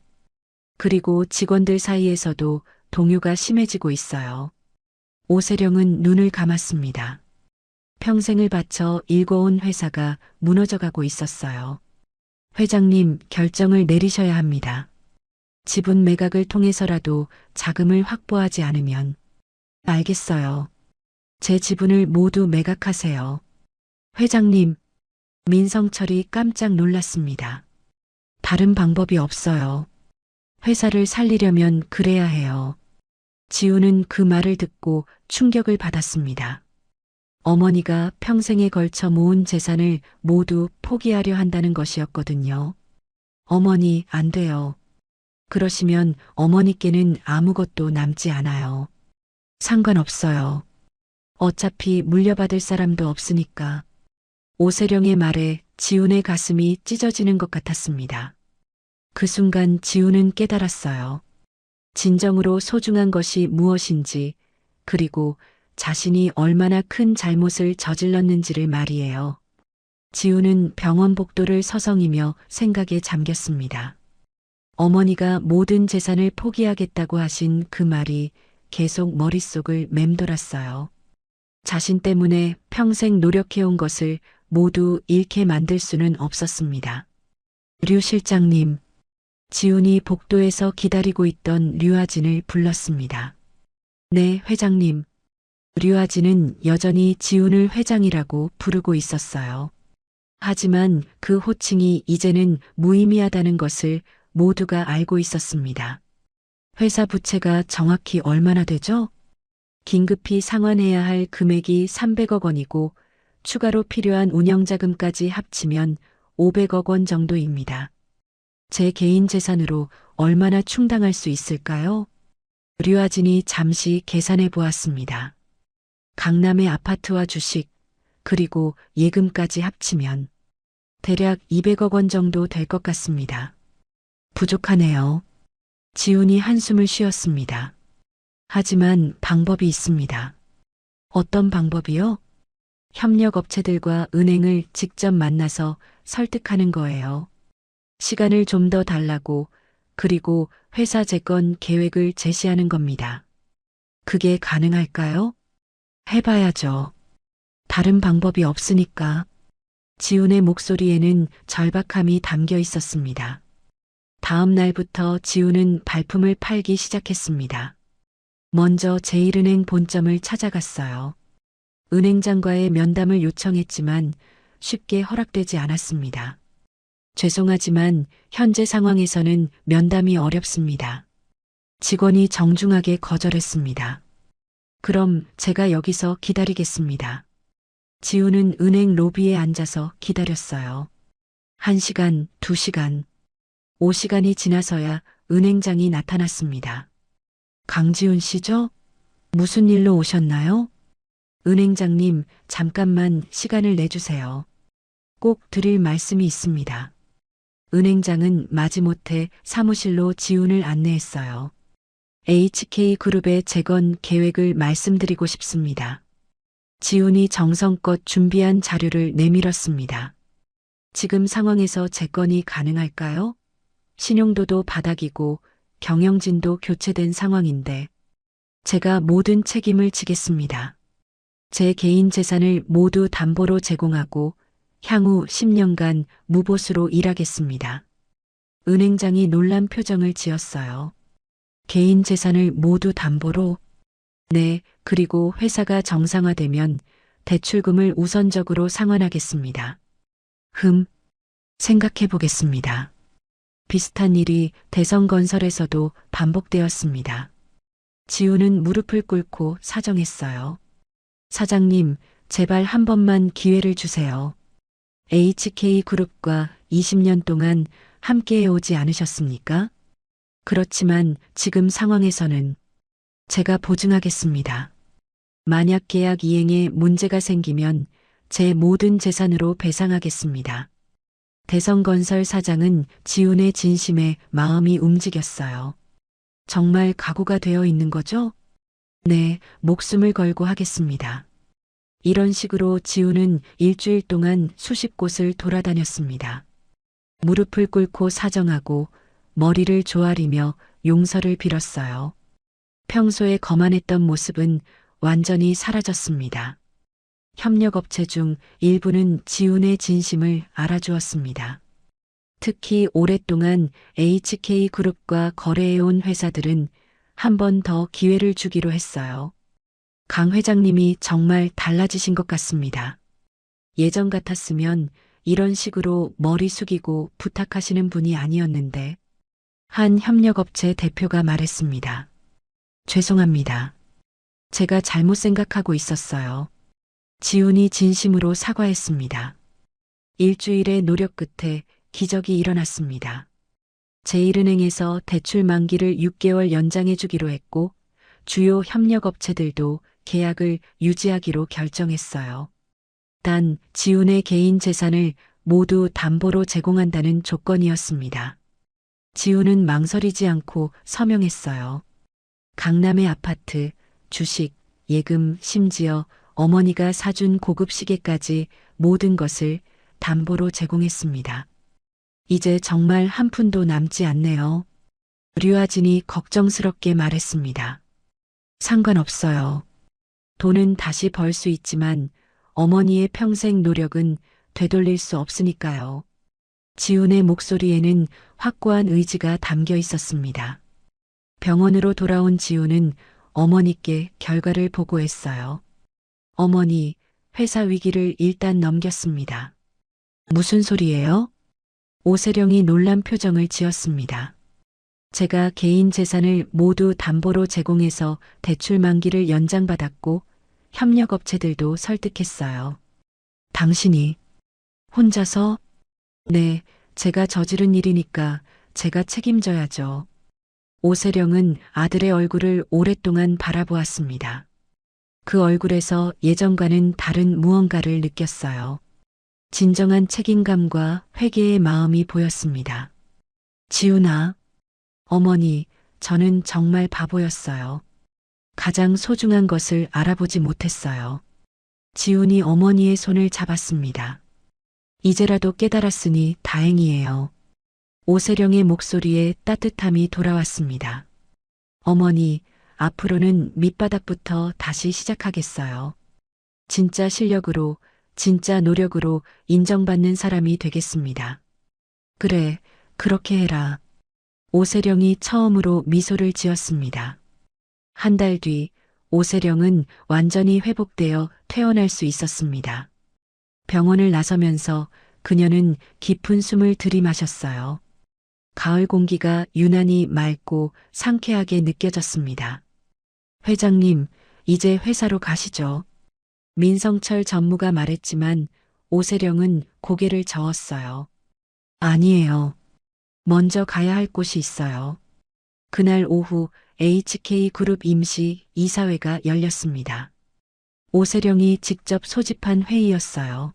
그리고 직원들 사이에서도 동요가 심해지고 있어요. 오세령은 눈을 감았습니다. 평생을 바쳐 일궈온 회사가 무너져가고 있었어요. 회장님, 결정을 내리셔야 합니다. 지분 매각을 통해서라도 자금을 확보하지 않으면. 알겠어요. 제 지분을 모두 매각하세요. 회장님, 민성철이 깜짝 놀랐습니다. 다른 방법이 없어요. 회사를 살리려면 그래야 해요. 지우는 그 말을 듣고 충격을 받았습니다. 어머니가 평생에 걸쳐 모은 재산을 모두 포기하려 한다는 것이었거든요. 어머니, 안 돼요. 그러시면 어머니께는 아무것도 남지 않아요. 상관없어요. 어차피 물려받을 사람도 없으니까. 오세령의 말에 지훈의 가슴이 찢어지는 것 같았습니다. 그 순간 지훈은 깨달았어요. 진정으로 소중한 것이 무엇인지, 그리고 자신이 얼마나 큰 잘못을 저질렀는지를 말이에요. 지훈은 병원 복도를 서성이며 생각에 잠겼습니다. 어머니가 모든 재산을 포기하겠다고 하신 그 말이 계속 머릿속을 맴돌았어요. 자신 때문에 평생 노력해온 것을 모두 잃게 만들 수는 없었습니다. 류 실장님, 지훈이 복도에서 기다리고 있던 류아진을 불렀습니다. 네, 회장님. 류아진은 여전히 지훈을 회장이라고 부르고 있었어요. 하지만 그 호칭이 이제는 무의미하다는 것을 모두가 알고 있었습니다. 회사 부채가 정확히 얼마나 되죠? 긴급히 상환해야 할 금액이 300억 원이고 추가로 필요한 운영자금까지 합치면 500억 원 정도입니다. 제 개인 재산으로 얼마나 충당할 수 있을까요? 류아진이 잠시 계산해 보았습니다. 강남의 아파트와 주식, 그리고 예금까지 합치면 대략 200억 원 정도 될 것 같습니다. 부족하네요. 지훈이 한숨을 쉬었습니다. 하지만 방법이 있습니다. 어떤 방법이요? 협력업체들과 은행을 직접 만나서 설득하는 거예요. 시간을 좀 더 달라고, 그리고 회사 재건 계획을 제시하는 겁니다. 그게 가능할까요? 해봐야죠. 다른 방법이 없으니까. 지훈의 목소리에는 절박함이 담겨 있었습니다. 다음 날부터 지훈은 발품을 팔기 시작했습니다. 먼저 제1은행 본점을 찾아갔어요. 은행장과의 면담을 요청했지만 쉽게 허락되지 않았습니다. 죄송하지만 현재 상황에서는 면담이 어렵습니다. 직원이 정중하게 거절했습니다. 그럼 제가 여기서 기다리겠습니다. 지우는 은행 로비에 앉아서 기다렸어요. 1시간, 2시간, 5시간이 지나서야 은행장이 나타났습니다. 강지훈 씨죠? 무슨 일로 오셨나요? 은행장님, 잠깐만 시간을 내주세요. 꼭 드릴 말씀이 있습니다. 은행장은 마지못해 사무실로 지훈을 안내했어요. HK그룹의 재건 계획을 말씀드리고 싶습니다. 지훈이 정성껏 준비한 자료를 내밀었습니다. 지금 상황에서 재건이 가능할까요? 신용도도 바닥이고 경영진도 교체된 상황인데 제가 모든 책임을 지겠습니다. 제 개인 재산을 모두 담보로 제공하고 향후 10년간 무보수로 일하겠습니다. 은행장이 놀란 표정을 지었어요. 개인 재산을 모두 담보로? 네, 그리고 회사가 정상화되면 대출금을 우선적으로 상환하겠습니다. 생각해 보겠습니다. 비슷한 일이 대성건설에서도 반복되었습니다. 지우는 무릎을 꿇고 사정했어요. 사장님, 제발 한 번만 기회를 주세요. HK그룹과 20년 동안 함께 해오지 않으셨습니까? 그렇지만 지금 상황에서는 제가 보증하겠습니다. 만약 계약 이행에 문제가 생기면 제 모든 재산으로 배상하겠습니다. 대성건설 사장은 지훈의 진심에 마음이 움직였어요. 정말 각오가 되어 있는 거죠? 네, 목숨을 걸고 하겠습니다. 이런 식으로 지훈은 일주일 동안 수십 곳을 돌아다녔습니다. 무릎을 꿇고 사정하고 머리를 조아리며 용서를 빌었어요. 평소에 거만했던 모습은 완전히 사라졌습니다. 협력업체 중 일부는 지훈의 진심을 알아주었습니다. 특히 오랫동안 HK그룹과 거래해온 회사들은 한 번 더 기회를 주기로 했어요. 강 회장님이 정말 달라지신 것 같습니다. 예전 같았으면 이런 식으로 머리 숙이고 부탁하시는 분이 아니었는데 한 협력업체 대표가 말했습니다. 죄송합니다. 제가 잘못 생각하고 있었어요. 지훈이 진심으로 사과했습니다. 일주일의 노력 끝에 기적이 일어났습니다. 제1은행에서 대출 만기를 6개월 연장해 주기로 했고 주요 협력업체들도 계약을 유지하기로 결정했어요. 단 지훈의 개인 재산을 모두 담보로 제공한다는 조건이었습니다. 지훈은 망설이지 않고 서명했어요. 강남의 아파트, 주식, 예금, 심지어 어머니가 사준 고급 시계까지 모든 것을 담보로 제공했습니다. 이제 정말 한 푼도 남지 않네요. 류아진이 걱정스럽게 말했습니다. 상관없어요. 돈은 다시 벌 수 있지만 어머니의 평생 노력은 되돌릴 수 없으니까요. 지훈의 목소리에는 확고한 의지가 담겨 있었습니다. 병원으로 돌아온 지훈은 어머니께 결과를 보고했어요. 어머니, 회사 위기를 일단 넘겼습니다. 무슨 소리예요? 오세령이 놀란 표정을 지었습니다. 제가 개인 재산을 모두 담보로 제공해서 대출 만기를 연장받았고 협력업체들도 설득했어요. 당신이 혼자서? 네, 제가 저지른 일이니까 제가 책임져야죠. 오세령은 아들의 얼굴을 오랫동안 바라보았습니다. 그 얼굴에서 예전과는 다른 무언가를 느꼈어요. 진정한 책임감과 회개의 마음이 보였습니다. 지훈아, 어머니, 저는 정말 바보였어요. 가장 소중한 것을 알아보지 못했어요. 지훈이 어머니의 손을 잡았습니다. 이제라도 깨달았으니 다행이에요. 오세령의 목소리에 따뜻함이 돌아왔습니다. 어머니, 앞으로는 밑바닥부터 다시 시작하겠어요. 진짜 실력으로, 진짜 노력으로 인정받는 사람이 되겠습니다. 그래, 그렇게 해라. 오세령이 처음으로 미소를 지었습니다. 한 달 뒤 오세령은 완전히 회복되어 퇴원할 수 있었습니다. 병원을 나서면서 그녀는 깊은 숨을 들이마셨어요. 가을 공기가 유난히 맑고 상쾌하게 느껴졌습니다. 회장님, 이제 회사로 가시죠. 민성철 전무가 말했지만 오세령은 고개를 저었어요. 아니에요. 먼저 가야 할 곳이 있어요. 그날 오후 HK그룹 임시 이사회가 열렸습니다. 오세령이 직접 소집한 회의였어요.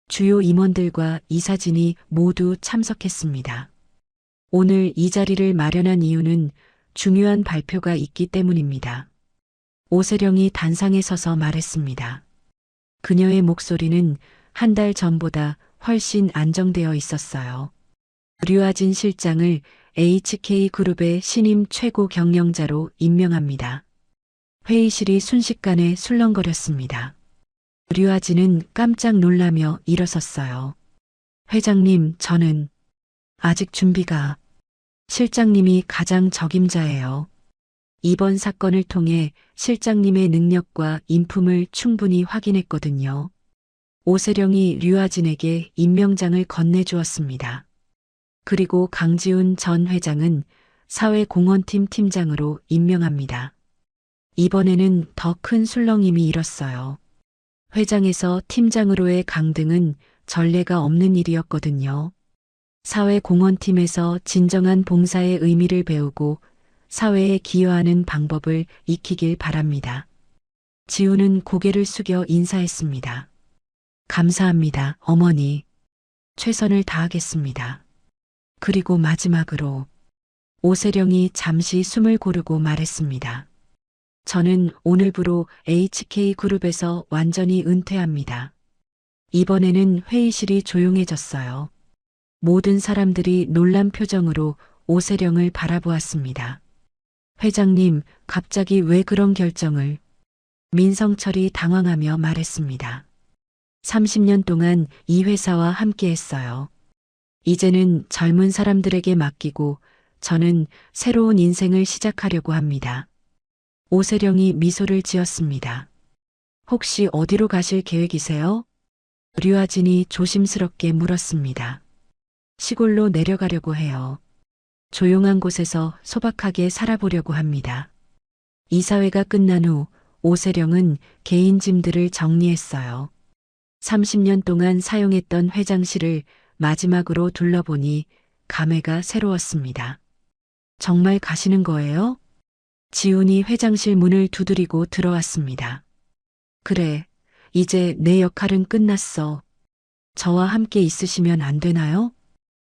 주요 임원들과 이사진이 모두 참석했습니다. 오늘 이 자리를 마련한 이유는 중요한 발표가 있기 때문입니다. 오세령이 단상에 서서 말했습니다. 그녀의 목소리는 한 달 전보다 훨씬 안정되어 있었어요. 류아진 실장을 HK그룹의 신임 최고 경영자로 임명합니다. 회의실이 순식간에 술렁거렸습니다. 류아진은 깜짝 놀라며 일어섰어요. 회장님, 저는 아직 준비가... 실장님이 가장 적임자예요. 이번 사건을 통해 실장님의 능력과 인품을 충분히 확인했거든요. 오세령이 류아진에게 임명장을 건네주었습니다. 그리고 강지훈 전 회장은 사회공헌팀 팀장으로 임명합니다. 이번에는 더 큰 술렁임이 일었어요. 회장에서 팀장으로의 강등은 전례가 없는 일이었거든요. 사회공헌팀에서 진정한 봉사의 의미를 배우고 사회에 기여하는 방법을 익히길 바랍니다. 지우는 고개를 숙여 인사했습니다. 감사합니다, 어머니. 최선을 다하겠습니다. 그리고 마지막으로 오세령이 잠시 숨을 고르고 말했습니다. 저는 오늘부로 HK그룹에서 완전히 은퇴합니다. 이번에는 회의실이 조용해졌어요. 모든 사람들이 놀란 표정으로 오세령을 바라보았습니다. 회장님, 갑자기 왜 그런 결정을? 민성철이 당황하며 말했습니다. 30년 동안 이 회사와 함께했어요. 이제는 젊은 사람들에게 맡기고 저는 새로운 인생을 시작하려고 합니다. 오세령이 미소를 지었습니다. 혹시 어디로 가실 계획이세요? 류아진이 조심스럽게 물었습니다. 시골로 내려가려고 해요. 조용한 곳에서 소박하게 살아보려고 합니다. 이사회가 끝난 후 오세령은 개인 짐들을 정리했어요. 30년 동안 사용했던 회장실을 마지막으로 둘러보니 감회가 새로웠습니다. 정말 가시는 거예요? 지훈이 회장실 문을 두드리고 들어왔습니다. 그래, 이제 내 역할은 끝났어. 저와 함께 있으시면 안 되나요?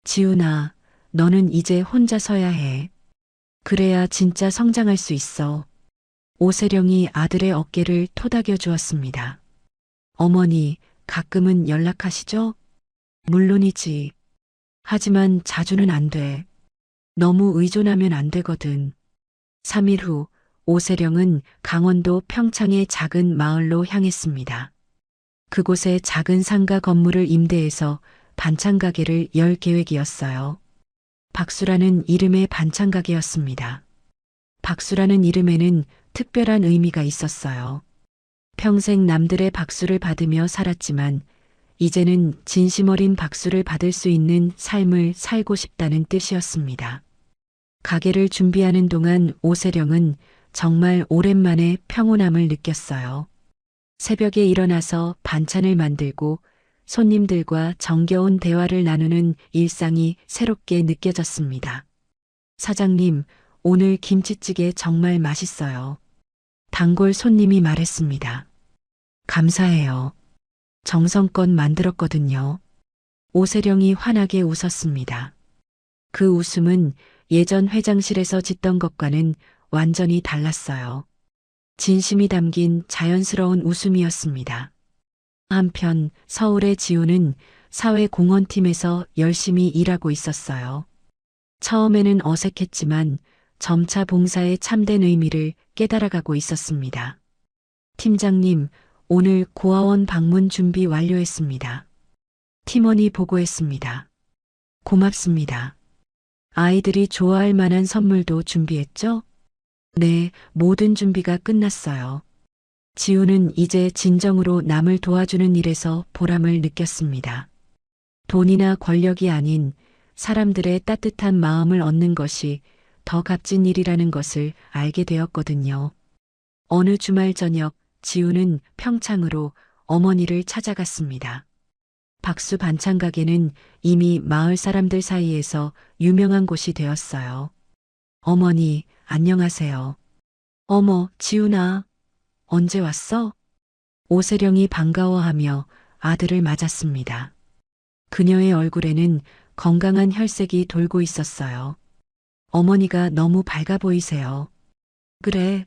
지훈아, 너는 이제 혼자 서야 해. 그래야 진짜 성장할 수 있어. 오세령이 아들의 어깨를 토닥여 주었습니다. 어머니, 가끔은 연락하시죠? 물론이지. 하지만 자주는 안 돼. 너무 의존하면 안 되거든. 3일 후 오세령은 강원도 평창의 작은 마을로 향했습니다. 그곳에 작은 상가 건물을 임대해서 반찬 가게를 열 계획이었어요. 박수라는 이름의 반찬 가게였습니다. 박수라는 이름에는 특별한 의미가 있었어요. 평생 남들의 박수를 받으며 살았지만 이제는 진심 어린 박수를 받을 수 있는 삶을 살고 싶다는 뜻이었습니다. 가게를 준비하는 동안 오세령은 정말 오랜만에 평온함을 느꼈어요. 새벽에 일어나서 반찬을 만들고 손님들과 정겨운 대화를 나누는 일상이 새롭게 느껴졌습니다. 사장님, 오늘 김치찌개 정말 맛있어요. 단골 손님이 말했습니다. 감사해요. 정성껏 만들었거든요. 오세령이 환하게 웃었습니다. 그 웃음은 예전 회장실에서 짓던 것과는 완전히 달랐어요. 진심이 담긴 자연스러운 웃음이었습니다. 한편 서울의 지우는 사회공헌팀에서 열심히 일하고 있었어요. 처음에는 어색했지만 점차 봉사의 참된 의미를 깨달아가고 있었습니다. 팀장님, 오늘 고아원 방문 준비 완료했습니다. 팀원이 보고했습니다. 고맙습니다. 아이들이 좋아할 만한 선물도 준비했죠? 네, 모든 준비가 끝났어요. 지우는 이제 진정으로 남을 도와주는 일에서 보람을 느꼈습니다. 돈이나 권력이 아닌 사람들의 따뜻한 마음을 얻는 것이 더 값진 일이라는 것을 알게 되었거든요. 어느 주말 저녁 지우는 평창으로 어머니를 찾아갔습니다. 박수 반찬 가게는 이미 마을 사람들 사이에서 유명한 곳이 되었어요. 어머니, 안녕하세요. 어머, 지훈아, 언제 왔어? 오세령이 반가워하며 아들을 맞았습니다. 그녀의 얼굴에는 건강한 혈색이 돌고 있었어요. 어머니가 너무 밝아 보이세요. 그래,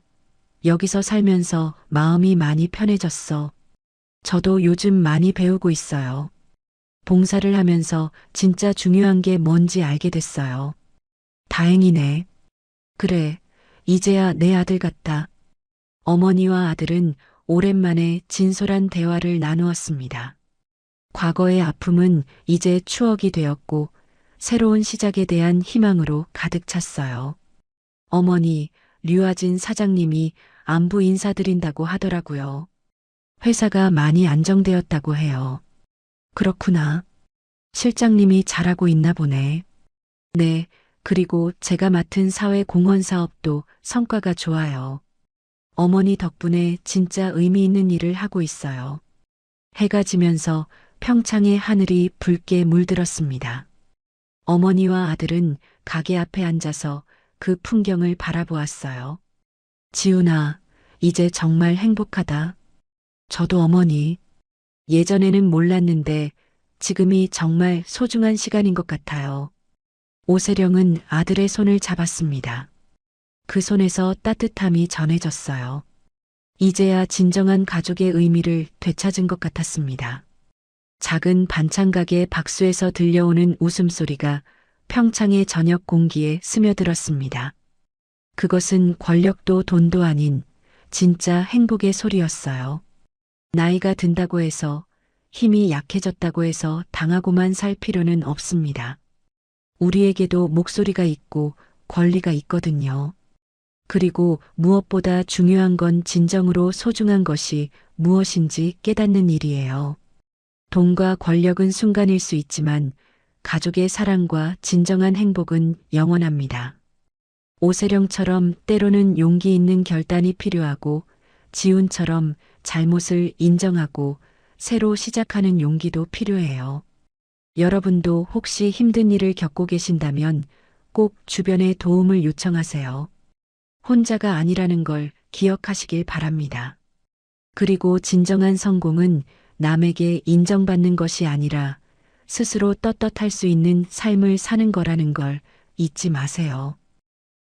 여기서 살면서 마음이 많이 편해졌어. 저도 요즘 많이 배우고 있어요. 봉사를 하면서 진짜 중요한 게 뭔지 알게 됐어요. 다행이네. 그래, 이제야 내 아들 같다. 어머니와 아들은 오랜만에 진솔한 대화를 나누었습니다. 과거의 아픔은 이제 추억이 되었고 새로운 시작에 대한 희망으로 가득 찼어요. 어머니, 류아진 사장님이 안부 인사드린다고 하더라고요. 회사가 많이 안정되었다고 해요. 그렇구나. 실장님이 잘하고 있나 보네. 네, 그리고 제가 맡은 사회 공헌 사업도 성과가 좋아요. 어머니 덕분에 진짜 의미 있는 일을 하고 있어요. 해가 지면서 평창의 하늘이 붉게 물들었습니다. 어머니와 아들은 가게 앞에 앉아서 그 풍경을 바라보았어요. 지훈아, 이제 정말 행복하다. 저도 어머니. 예전에는 몰랐는데 지금이 정말 소중한 시간인 것 같아요. 오세령은 아들의 손을 잡았습니다. 그 손에서 따뜻함이 전해졌어요. 이제야 진정한 가족의 의미를 되찾은 것 같았습니다. 작은 반찬 가게 박수에서 들려오는 웃음소리가 평창의 저녁 공기에 스며들었습니다. 그것은 권력도 돈도 아닌 진짜 행복의 소리였어요. 나이가 든다고 해서 힘이 약해졌다고 해서 당하고만 살 필요는 없습니다. 우리에게도 목소리가 있고 권리가 있거든요. 그리고 무엇보다 중요한 건 진정으로 소중한 것이 무엇인지 깨닫는 일이에요. 돈과 권력은 순간일 수 있지만 가족의 사랑과 진정한 행복은 영원합니다. 오세령처럼 때로는 용기 있는 결단이 필요하고 지훈처럼 잘못을 인정하고 새로 시작하는 용기도 필요해요. 여러분도 혹시 힘든 일을 겪고 계신다면 꼭 주변에 도움을 요청하세요. 혼자가 아니라는 걸 기억하시길 바랍니다. 그리고 진정한 성공은 남에게 인정받는 것이 아니라 스스로 떳떳할 수 있는 삶을 사는 거라는 걸 잊지 마세요.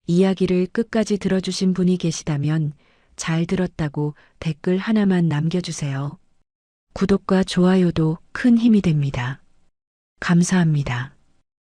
이야기를 끝까지 들어주신 분이 계시다면 잘 들었다고 댓글 하나만 남겨주세요. 구독과 좋아요도 큰 힘이 됩니다. 감사합니다.